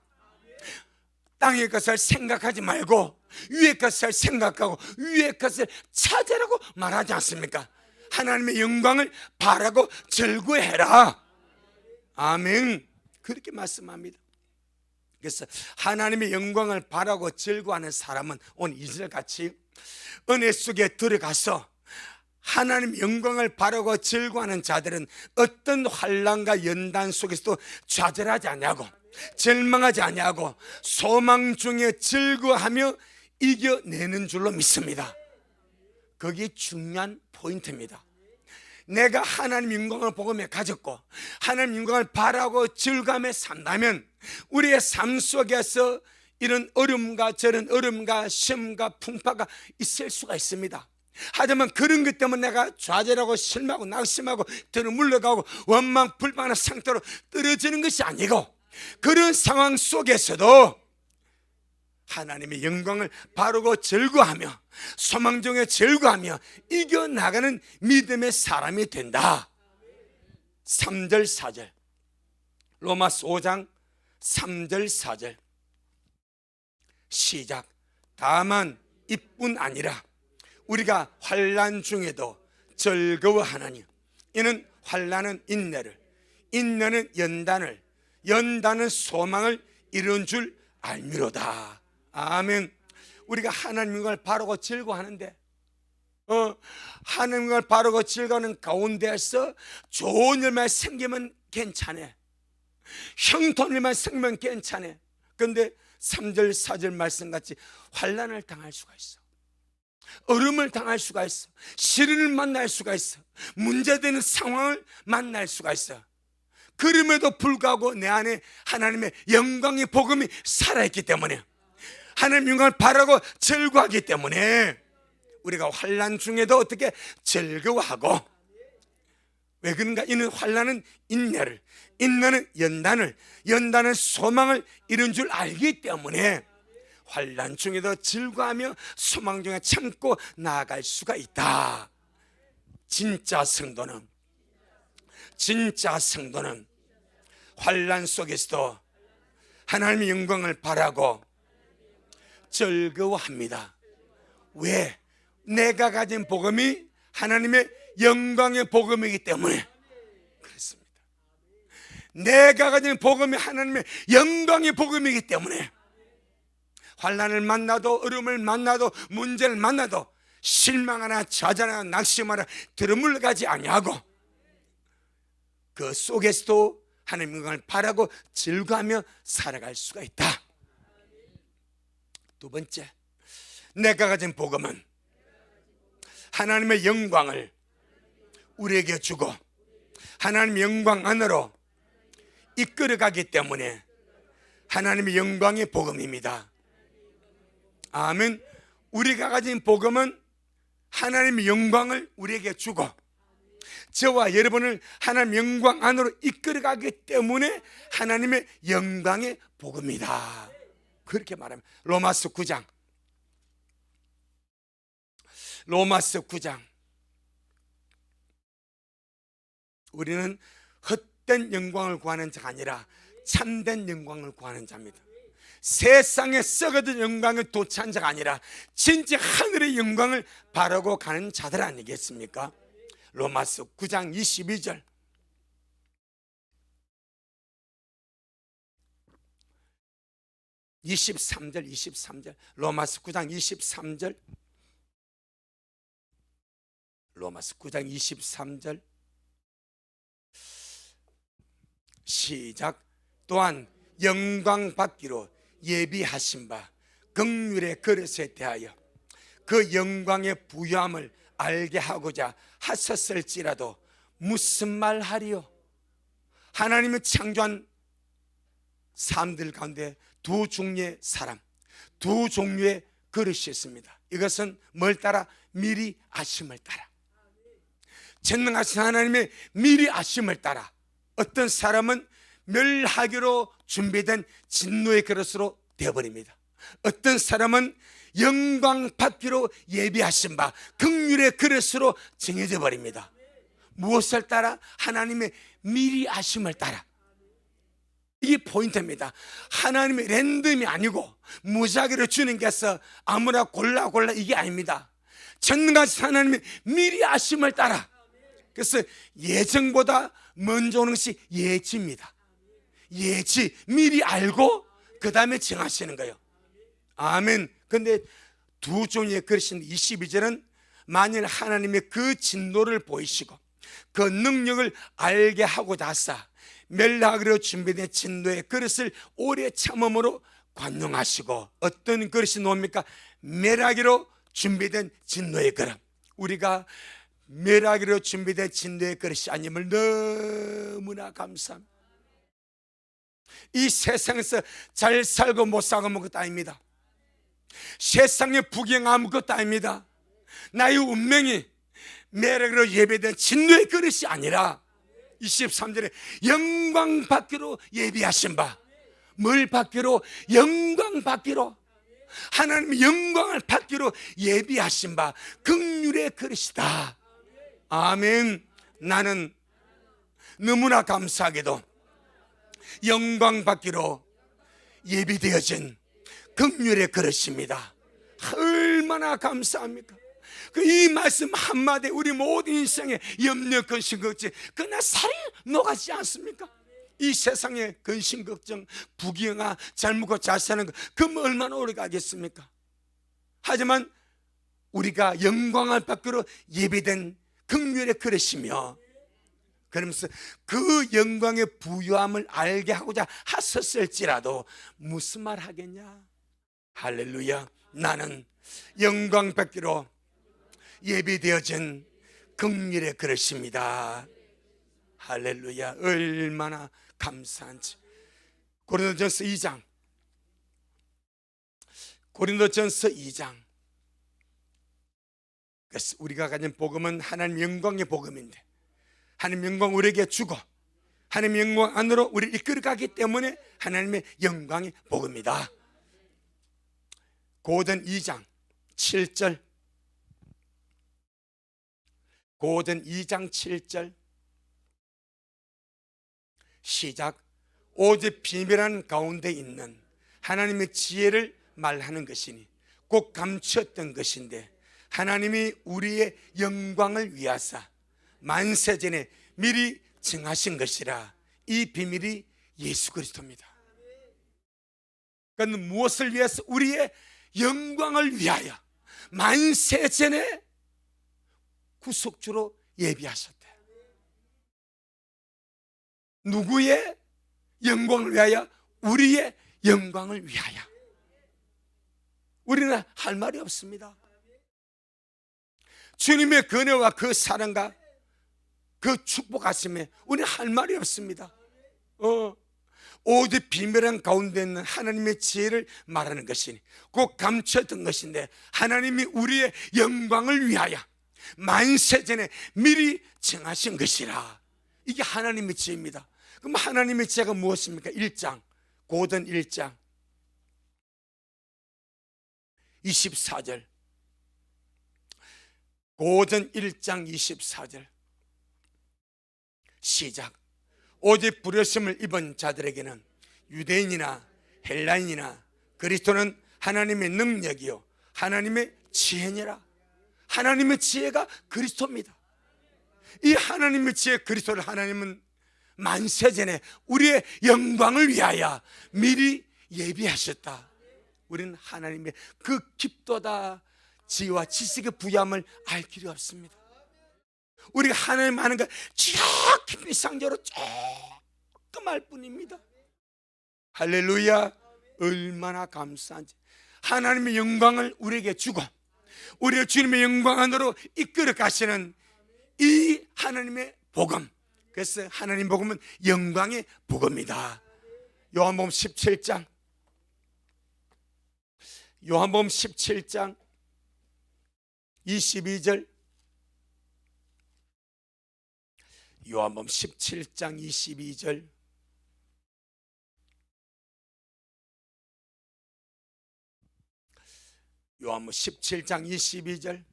땅의 것을 생각하지 말고 위의 것을 생각하고 위의 것을 찾으라고 말하지 않습니까? 하나님의 영광을 바라고 즐거워해라. 아멘. 그렇게 말씀합니다. 그래서 하나님의 영광을 바라고 즐거워하는 사람은 오늘 이절같이 은혜 속에 들어가서 하나님의 영광을 바라고 즐거워하는 자들은 어떤 환난과 연단 속에서도 좌절하지 아니하고 절망하지 아니하고 소망 중에 즐거워하며 이겨내는 줄로 믿습니다. 그게 중요한 포인트입니다. 내가 하나님 영광을 복음에 가졌고 하나님 영광을 바라고 즐거움에 산다면 우리의 삶 속에서 이런 어려움과 저런 어려움과 시험과 풍파가 있을 수가 있습니다. 하지만 그런 것 때문에 내가 좌절하고 실망하고 낙심하고 들어 물러가고 원망 불평하는 상태로 떨어지는 것이 아니고 그런 상황 속에서도 하나님의 영광을 바르고 즐거워하며 소망 중에 즐거워하며 이겨나가는 믿음의 사람이 된다. 3절 4절 로마서 5장 3절 4절 시작. 다만 이뿐 아니라 우리가 환난 중에도 즐거워하나니 이는 환난은 인내를, 인내는 연단을, 연단은 소망을 이룬 줄 알미로다. 아멘. 우리가 하나님 영광을 바라고 즐거워하는데 하나님 영광을 바라고 즐거워하는 가운데에서 좋은 일만 생기면 괜찮아. 형통 일만 생기면 괜찮아. 그런데 3절 4절 말씀같이 환난을 당할 수가 있어. 어려움을 당할 수가 있어. 시련을 만날 수가 있어. 문제되는 상황을 만날 수가 있어. 그럼에도 불구하고 내 안에 하나님의 영광의 복음이 살아있기 때문에 하나님 영광을 바라고 즐거워하기 때문에 우리가 환난 중에도 어떻게 즐거워하고, 왜 그런가? 이는 환난은 인내를, 인내는 연단을, 연단은 소망을 이룬 줄 알기 때문에 환난 중에도 즐거워하며 소망 중에 참고 나아갈 수가 있다. 진짜 성도는 환난 속에서도 하나님의 영광을 바라고 즐거워합니다. 왜? 내가 가진 복음이 하나님의 영광의 복음이기 때문에 그렇습니다. 내가 가진 복음이 하나님의 영광의 복음이기 때문에 환난을 만나도 어려움을 만나도 문제를 만나도 실망하나 좌절하나 낙심하나 들어물러가지 아니하고 그 속에서도 하나님의 영광을 바라고 즐거워하며 살아갈 수가 있다. 두 번째, 내가 가진 복음은 하나님의 영광을 우리에게 주고 하나님의 영광 안으로 이끌어가기 때문에 하나님의 영광의 복음입니다. 아멘. 우리가 가진 복음은 하나님의 영광을 우리에게 주고 저와 여러분을 하나님의 영광 안으로 이끌어가기 때문에 하나님의 영광의 복음이다. 그렇게 말하면 로마서 9장 우리는 헛된 영광을 구하는 자가 아니라 참된 영광을 구하는 자입니다. 세상에 썩어진 영광에 도취한 자가 아니라 진짜 하늘의 영광을 바라고 가는 자들 아니겠습니까? 로마서 9장 22절 로마서 9장 23절 로마서 9장 23절 시작. 또한 영광 받기로 예비하신 바 긍휼의 그릇에 대하여 그 영광의 부유함을 알게 하고자 하셨을지라도 무슨 말 하리요? 하나님이 창조한 사람들 가운데 두 종류의 사람, 두 종류의 그릇이 있습니다. 이것은 뭘 따라? 미리 아심을 따라. 전능하신 하나님의 미리 아심을 따라 어떤 사람은 멸하기로 준비된 진노의 그릇으로 되어버립니다. 어떤 사람은 영광 받기로 예비하신 바 긍휼의 그릇으로 정해져 버립니다. 무엇을 따라? 하나님의 미리 아심을 따라. 이게 포인트입니다. 하나님의 랜덤이 아니고 무작위로 주님께서 아무나 골라 이게 아닙니다. 전능하신 하나님의 미리 아심을 따라. 그래서 예정보다 먼저 오는 것이 예지입니다. 예지, 미리 알고 그 다음에 정하시는 거예요. 아멘. 근데 두 종류의 그릇인 22절은 만일 하나님의 그 진노를 보이시고 그 능력을 알게 하고자 하사 멸하기로 준비된 진노의 그릇을 오래 참음으로 관용하시고, 어떤 그릇이 나옵니까? 멸하기로 준비된 진노의 그릇. 우리가 멸하기로 준비된 진노의 그릇이 아님을 너무나 감사합니다. 이 세상에서 잘 살고 못 살고 아무것도 아닙니다. 세상에 부귀 아무것도 아닙니다. 나의 운명이 멸하기로 예배된 진노의 그릇이 아니라 23절에 영광 받기로 예비하신 바, 뭘 받기로? 영광 받기로, 하나님의 영광을 받기로 예비하신 바 긍휼의 그릇이다. 아멘. 나는 너무나 감사하게도 영광 받기로 예비되어진 긍휼의 그릇입니다. 얼마나 감사합니까? 이 말씀 한마디 우리 모든 인생에 염려, 근심, 걱정 그러나 살이 녹아지지 않습니까? 이 세상에 근심, 걱정, 부귀영화, 잘 먹고 잘 사는 것 그럼 얼마나 오래 가겠습니까? 하지만 우리가 영광을 받기로 예비된 긍휼의 그릇이며, 그러면서 그 영광의 부유함을 알게 하고자 하셨을지라도 무슨 말 하겠냐? 할렐루야. 나는 영광 받기로 예비되어진 긍휼의 그릇입니다. 할렐루야. 얼마나 감사한지. 고린도전서 2장. 그래서 우리가 가진 복음은 하나님 영광의 복음인데, 하나님 영광 우리에게 주고 하나님 영광 안으로 우리를 이끌어가기 때문에 하나님의 영광의 복음이다. 고전 2장 7절. 고전 2장 7절 시작. 오직 비밀한 가운데 있는 하나님의 지혜를 말하는 것이니 꼭 감추었던 것인데 하나님이 우리의 영광을 위하사 만세전에 미리 정하신 것이라. 이 비밀이 예수 그리스도입니다. 그러니까 무엇을 위해서? 우리의 영광을 위하여 만세전에 구속주로 예비하셨대. 누구의 영광을 위하여? 우리의 영광을 위하여. 우리는 할 말이 없습니다. 주님의 은혜와 그 사랑과 그 축복하심에 우리는 할 말이 없습니다. 오직 비밀한 가운데 있는 하나님의 지혜를 말하는 것이니 꼭 감추었던 것인데 하나님이 우리의 영광을 위하여 만세전에 미리 정하신 것이라. 이게 하나님의 지혜입니다. 그럼 하나님의 지혜가 무엇입니까? 1장, 고전 1장 24절. 고전 1장 24절 시작. 오직 부르심을 입은 자들에게는 유대인이나 헬라인이나 그리스도는 하나님의 능력이요 하나님의 지혜니라. 하나님의 지혜가 그리스도입니다. 이 하나님의 지혜 그리스도를 하나님은 만세전에 우리의 영광을 위하여 미리 예비하셨다. 우리는 하나님의 그 깊도다 지혜와 지식의 부여함을 알 길이 없습니다. 우리가 하나님 아는 것 깊이 상적으로 조금 알 뿐입니다. 할렐루야. 얼마나 감사한지. 하나님의 영광을 우리에게 주고 우리를 주님의 영광 안으로 이끌어 가시는 이 하나님의 복음, 그래서 하나님 복음은 영광의 복음이다. 요한복음 17장, 요한복음 17장 22절, 요한복음 17장 22절, 요한복음 17장 22절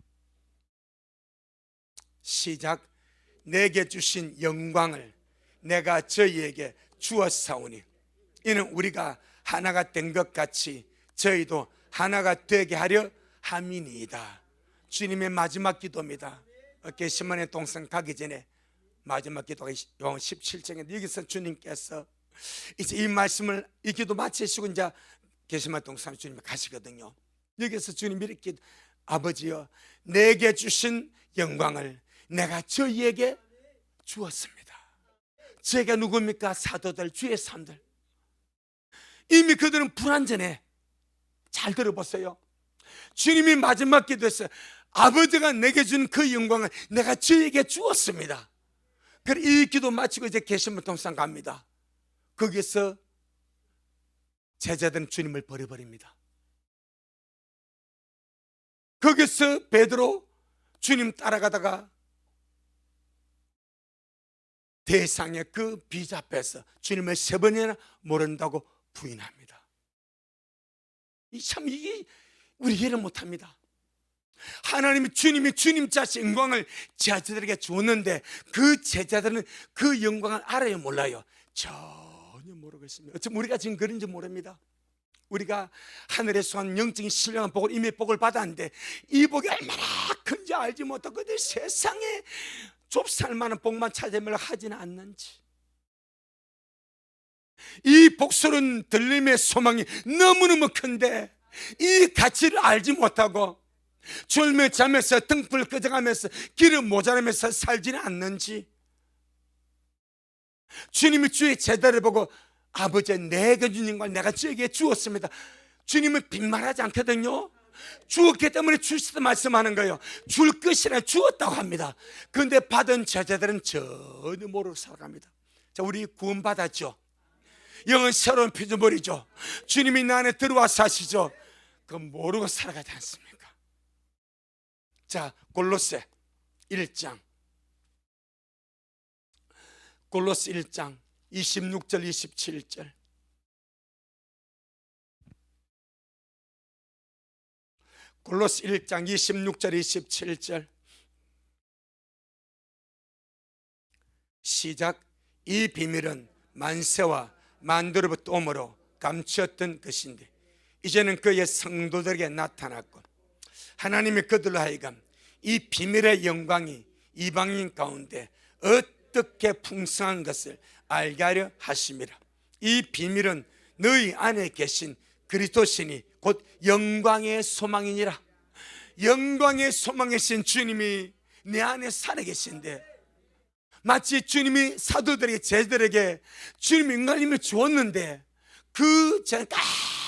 시작. 내게 주신 영광을 내가 저희에게 주었사오니 이는 우리가 하나가 된 것 같이 저희도 하나가 되게 하려 함이니이다. 주님의 마지막 기도입니다. 게시만의 동산 가기 전에 마지막 기도가 요한 17장에 여기서 주님께서 이제 이 말씀을 이 기도 마치시고 이제 게시만 동산 주님이 가시거든요. 여기서 주님이 이렇게 아버지여 내게 주신 영광을 내가 저희에게 주었습니다. 제가 누굽니까? 사도들, 주의 사람들. 이미 그들은 불완전해. 잘 들어보세요. 주님이 마지막 기도했어요. 아버지가 내게 준 그 영광을 내가 저에게 주었습니다. 그래 이 기도 마치고 이제 계시면 동산 갑니다. 거기서 제자들은 주님을 버려버립니다. 거기서 베드로 주님 따라가다가 대상의 그 비자 앞에서 주님을 3번이나 모른다고 부인합니다. 참 이게 우리 이해를 못합니다. 하나님이 주님 자신 영광을 제자들에게 주었는데 그 제자들은 그 영광을 알아요 몰라요? 전혀 모르고 있습니다. 어쩜 우리가 지금 그런지 모릅니다. 우리가 하늘에서 한 영적인 신령한 복을 이미 복을 받았는데 이 복이 얼마나 큰지 알지 못하고 세상에 좁쌀 만한 복만 찾으며 하지는 않는지, 이 복스러운 들림의 소망이 너무너무 큰데 이 가치를 알지 못하고 졸며 잠에서 등불 꺼져가면서 기름 모자라면서 살지는 않는지, 주님이 주의 제자를 보고 아버지 내게 준 영광을 내가 저에게 주었습니다. 주님은 빈말하지 않거든요. 주었기 때문에 주시다 말씀하는 거예요. 줄 것이라 주었다고 합니다. 그런데 받은 제자들은 전혀 모르고 살아갑니다. 자, 우리 구원 받았죠. 영은 새로운 피조물이죠. 주님이 나 안에 들어와 사시죠. 그건 모르고 살아가지 않습니까? 자, 골로새 1장, 골로새 1장 26절 27절. 골로새 1장 26절 27절 시작. 이 비밀은 만세와 만들어부터 오므로 감추었던 것인데 이제는 그의 성도들에게 나타났고 하나님이 그들로 하여금 이 비밀의 영광이 이방인 가운데 어떻게 풍성한 것을 알게 하려 하심이라. 이 비밀은 너희 안에 계신 그리스도시니 곧 영광의 소망이니라. 영광의 소망이신 주님이 내 안에 살아계신데 마치 주님이 사도들에게 제자들에게 주님이 영광을 주었는데 그 제가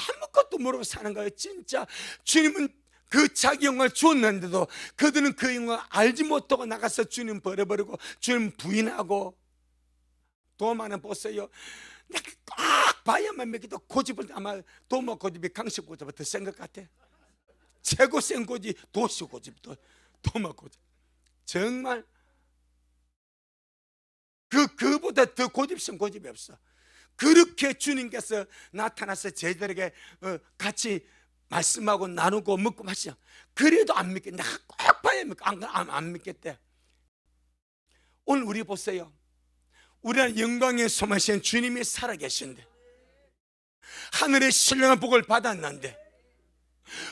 아무것도 모르고 사는 거예요. 진짜 주님은 그 자기 영광을 주었는데도 그들은 그 영광을 알지 못하고 나가서 주님 버려버리고 주님 부인하고. 도마는 보세요. 내가 꽉 봐야만 믿기도 고집을 아마 도마 고집이 강식 고집보다 더 센 것 같아. 최고 센 고집 도시 고집, 도마 고집. 정말 그보다 더 고집센 고집이 없어. 그렇게 주님께서 나타나서 제자들에게 같이 말씀하고 나누고 먹고 마시죠. 그래도 안 믿겠. 내가 꼭 봐야 믿고 안 믿겠대. 오늘 우리 보세요. 우리는 영광의 소망이신 주님이 살아계신데 하늘의 신령한 복을 받았는데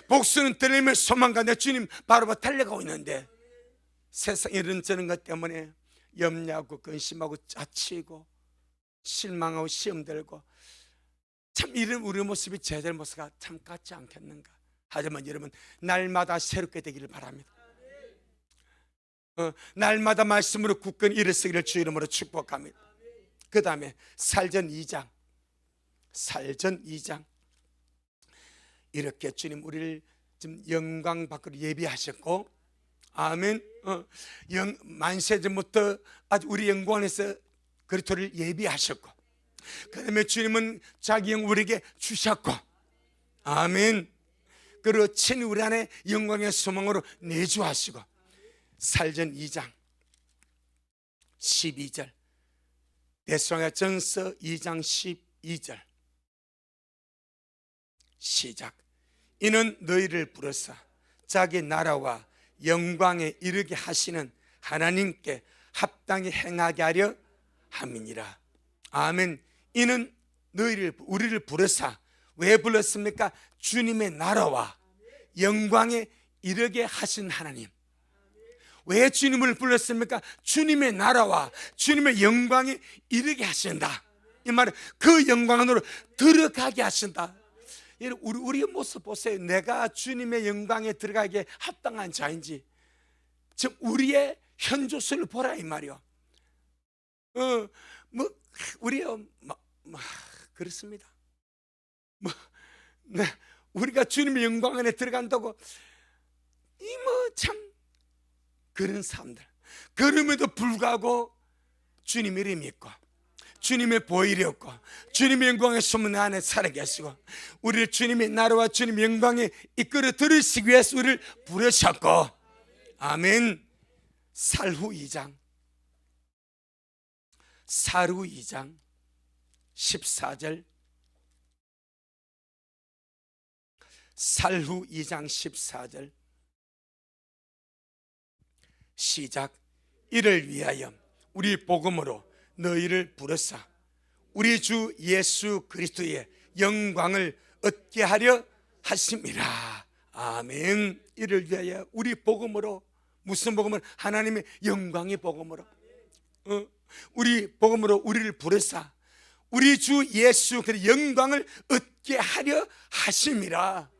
복수는 들림의 소망과 내 주님 바로 달려가고 있는데 세상 이런저런 것 때문에 염려하고 근심하고 짜치고 실망하고 시험 들고 참 이런 우리 모습이 제자의 모습과 참 같지 않겠는가. 하지만 여러분 날마다 새롭게 되기를 바랍니다. 날마다 말씀으로 굳건히 일어서기를 주 이름으로 축복합니다. 그 다음에 살전 2장 이렇게 주님 우리를 지금 영광 밖으로 예비하셨고, 아멘. 만세 전부터 아주 우리 영광에서 그리스도를 예비하셨고, 그 다음에 주님은 자기 영 우리에게 주셨고, 아멘. 그리고 친히 우리 안에 영광의 소망으로 내주하시고, 살전 2장 12절, 데살로니가전서 2장 12절 시작. 이는 너희를 부르사 자기 나라와 영광에 이르게 하시는 하나님께 합당히 행하게 하려 함이니라. 아멘. 이는 너희를, 우리를 부르사, 왜 불렀습니까? 주님의 나라와 영광에 이르게 하신 하나님. 왜 주님을 불렀습니까? 주님의 나라와 주님의 영광에 이르게 하신다. 이 말은 그 영광 안으로 들어가게 하신다. 우리의 모습 보세요. 내가 주님의 영광에 들어가기에 합당한 자인지, 즉 우리의 현조수를 보라 이 말이요. 우리요, 그렇습니다. 우리가 주님의 영광 안에 들어간다고 참 그런 사람들. 그럼에도 불구하고 주님을 믿고 주님의 보이려고 주님의 영광의 소문 안에 살아계시고, 우리를 주님의 나라와 주님의 영광에 이끌어 들으시기 위해서 우리를 부르셨고, 아멘. 사루 2장 14절, 살루 2장 14절 시작. 이를 위하여 우리 복음으로 너희를 부르사 우리 주 예수 그리스도의 영광을 얻게 하려 하심이라. 아멘. 이를 위하여 우리 복음으로, 무슨 복음을? 하나님의 영광의 복음으로, 우리 복음으로 우리를 부르사 우리 주 예수 그리스도의 영광을 얻게 하려 하심이라.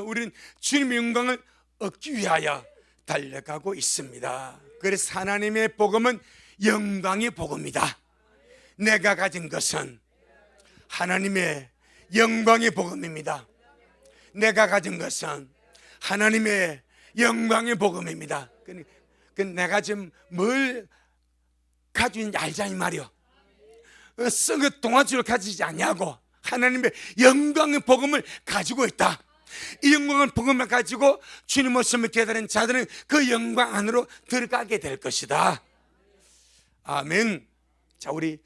우리는 주님의 영광을 얻기 위하여 달려가고 있습니다. 그래서 하나님의 복음은 영광의 복음이다. 내가 가진 것은 하나님의 영광의 복음입니다. 내가 가진 것은 하나님의 영광의 복음입니다. 내가 지금 뭘 가지고 있는지 알자 이 말이요. 썩은 동아줄을 가지지 않냐고, 하나님의 영광의 복음을 가지고 있다. 이 영광의 복음을 가지고 주님 모습을 깨달은 자들은 그 영광 안으로 들어가게 될 것이다. 아멘. 자, 우리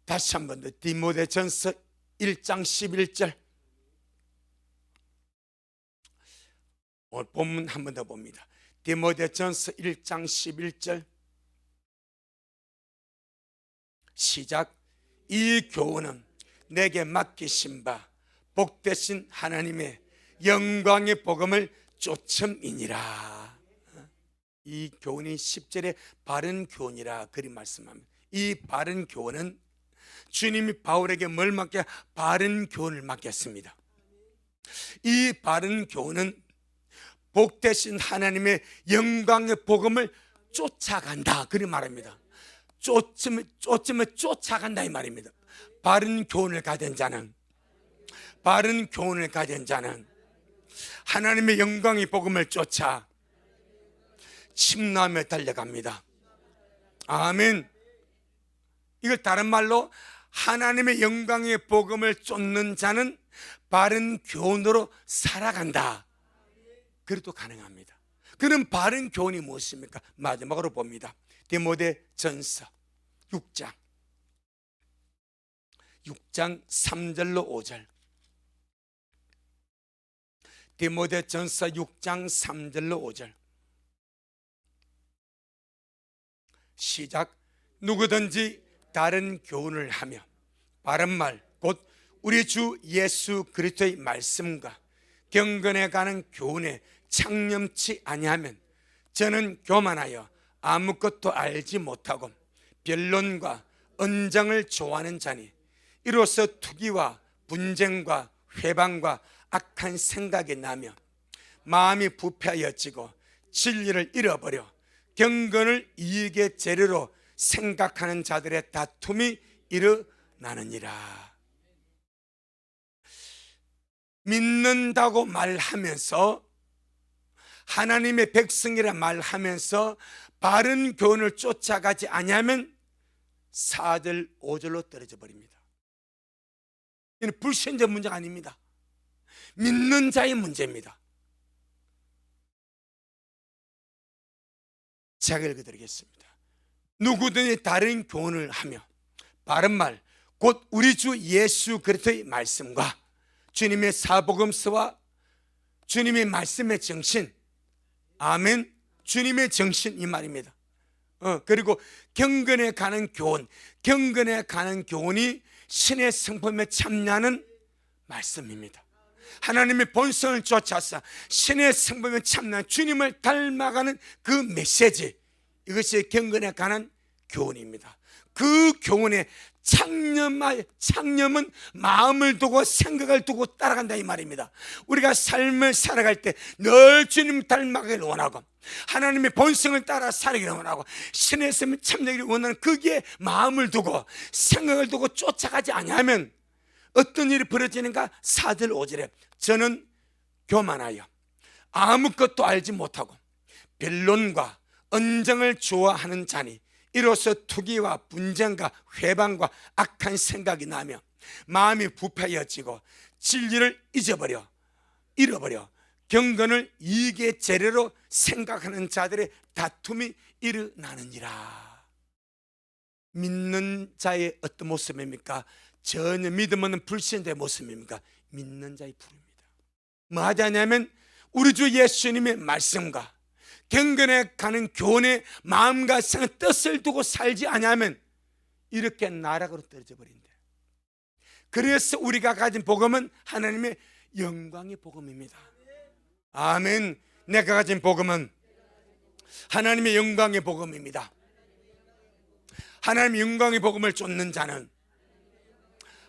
다시 한 번 더 디모데전서 1장 11절 오늘 본문 한 번 더 봅니다. 디모데전서 1장 11절 시작. 이 교훈은 내게 맡기신 바 복되신 하나님의 영광의 복음을 쫓음이니라. 이 교훈이 10절에 바른 교훈이라 그리 말씀합니다. 이 바른 교훈은 주님이 바울에게 뭘 맡겨? 바른 교훈을 맡겼습니다. 이 바른 교훈은 복되신 하나님의 영광의 복음을 쫓아간다 그리 말합니다. 쫓으면 쫓아간다 이 말입니다. 바른 교훈을 가진 자는, 바른 교훈을 가진 자는 하나님의 영광의 복음을 쫓아 침노하며 달려갑니다. 아멘. 이걸 다른 말로 하나님의 영광의 복음을 쫓는 자는 바른 교훈으로 살아간다. 그래도 가능합니다. 그럼 바른 교훈이 무엇입니까? 마지막으로 봅니다. 디모데전서 6장 3절로 5절. 디모데전서 6장 3절로 5절 시작. 누구든지 다른 교훈을 하며 바른 말 곧 우리 주 예수 그리스도의 말씀과 경건에 가는 교훈에 창념치 아니하면 저는 교만하여 아무것도 알지 못하고 변론과 언장을 좋아하는 자니 이로써 투기와 분쟁과 회방과 악한 생각이 나며 마음이 부패하여지고 진리를 잃어버려 경건을 이익의 재료로 생각하는 자들의 다툼이 일어나느니라. 믿는다고 말하면서, 하나님의 백성이라 말하면서 바른 교훈을 쫓아가지 아니하면 4절 5절로 떨어져 버립니다. 이는 불신자 문제가 아닙니다. 믿는 자의 문제입니다. 제가 읽어드리겠습니다. 누구든지 다른 교훈을 하며 바른 말, 곧 우리 주 예수 그리스도의 말씀과 주님의 사복음서와 주님의 말씀의 정신, 아멘, 주님의 정신, 이 말입니다. 그리고 경건에 가는 교훈, 경건에 가는 교훈이 신의 성품에 참여하는 말씀입니다. 하나님의 본성을 쫓아서 신의 성품에 참여하는 주님을 닮아가는 그 메시지, 이것이 경건에 관한 교훈입니다. 그 교훈에 창념은 마음을 두고 생각을 두고 따라간다, 이 말입니다. 우리가 삶을 살아갈 때 늘 주님 닮아가기를 원하고 하나님의 본성을 따라 살기를 원하고 신의 성품에 참여하기를 원하는 거기에 마음을 두고 생각을 두고 쫓아가지 아니하면 어떤 일이 벌어지는가? 4절 5절에 저는 교만하여 아무것도 알지 못하고 변론과 언쟁을 좋아하는 자니 이로써 투기와 분쟁과 회방과 악한 생각이 나며 마음이 부패해지고 진리를 잃어버려 경건을 이익의 재료로 생각하는 자들의 다툼이 일어나느니라. 믿는 자의 어떤 모습입니까? 전혀 믿음 없는 불신자의 모습입니까? 믿는 자의 부릅니다. 뭐 하자냐면 우리 주 예수님의 말씀과 경건에 가는 교훈의 마음과 생각, 뜻을 두고 살지 않으면 이렇게 나락으로 떨어져 버린대. 그래서 우리가 가진 복음은 하나님의 영광의 복음입니다. 아멘. 내가 가진 복음은 하나님의 영광의 복음입니다. 하나님의 영광의 복음을 쫓는 자는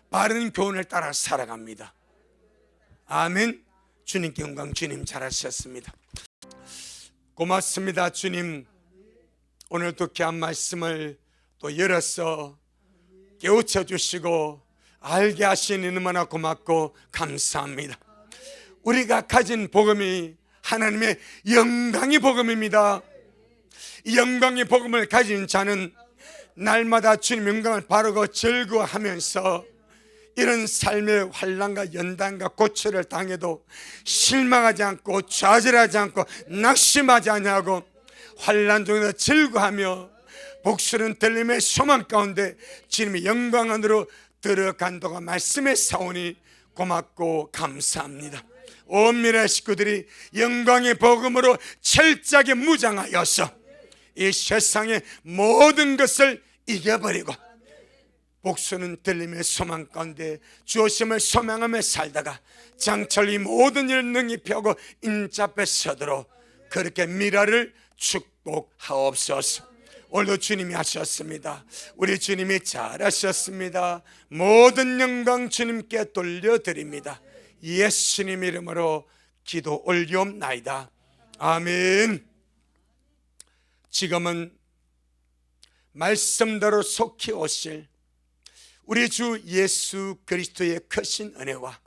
바른 교훈을 따라 살아갑니다. 아멘. 주님께 영광. 주님 잘하셨습니다. 고맙습니다. 주님, 오늘도 귀한 말씀을 또 열어서 깨우쳐 주시고 알게 하시니 얼마나 고맙고 감사합니다. 우리가 가진 복음이 하나님의 영광의 복음입니다. 이 영광의 복음을 가진 자는 날마다 주님 영광을 바르고 즐거워하면서 이런 삶의 환난과 연단과 고초를 당해도 실망하지 않고 좌절하지 않고 낙심하지 않냐고 환난 중에서 즐거워하며 복수는 들림의 소망 가운데 주님의 영광 안으로 들어간다고 말씀에 사오니 고맙고 감사합니다. 온 미래 식구들이 영광의 복음으로 철저하게 무장하여서 이 세상의 모든 것을 이겨버리고 복수는 들림의 소망 가운데 주오심을 소망하며 살다가 장철 이 모든 일을 능히 펴고 인자 앞에 서도록 그렇게 미래를 축복하옵소서. 오늘도 주님이 하셨습니다. 우리 주님이 잘하셨습니다. 모든 영광 주님께 돌려드립니다. 예수님 이름으로 기도 올리옵나이다. 아멘. 지금은 말씀대로 속히 오실 우리 주 예수 그리스도의 크신 은혜와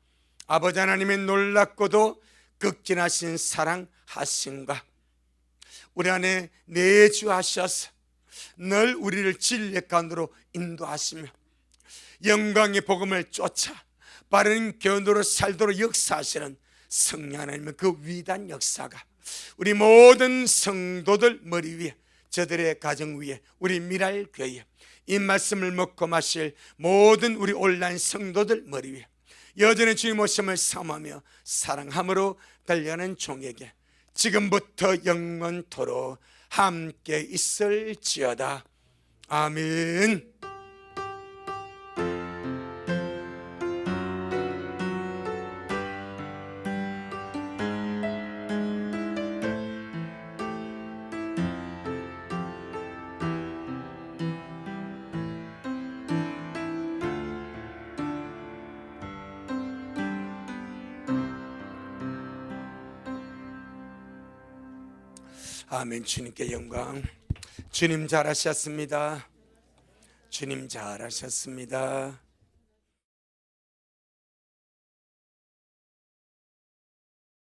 아버지 하나님의 놀랍고도 극진하신 사랑하심과 우리 안에 내주하셔서 늘 우리를 진리 가운데로 인도하시며 영광의 복음을 쫓아 바른 교훈으로 살도록 역사하시는 성령 하나님의 그 위대한 역사가 우리 모든 성도들 머리 위에, 저들의 가정 위에, 우리 미랄 교회 이 말씀을 먹고 마실 모든 우리 온라인 성도들 머리 위에 여전히 주님 오심을 사모하며 사랑함으로 달려가는 종에게 지금부터 영원토록 함께 있을지어다. 아멘. 아멘. 주님께 영광. 주님 잘하셨습니다. 주님 잘하셨습니다.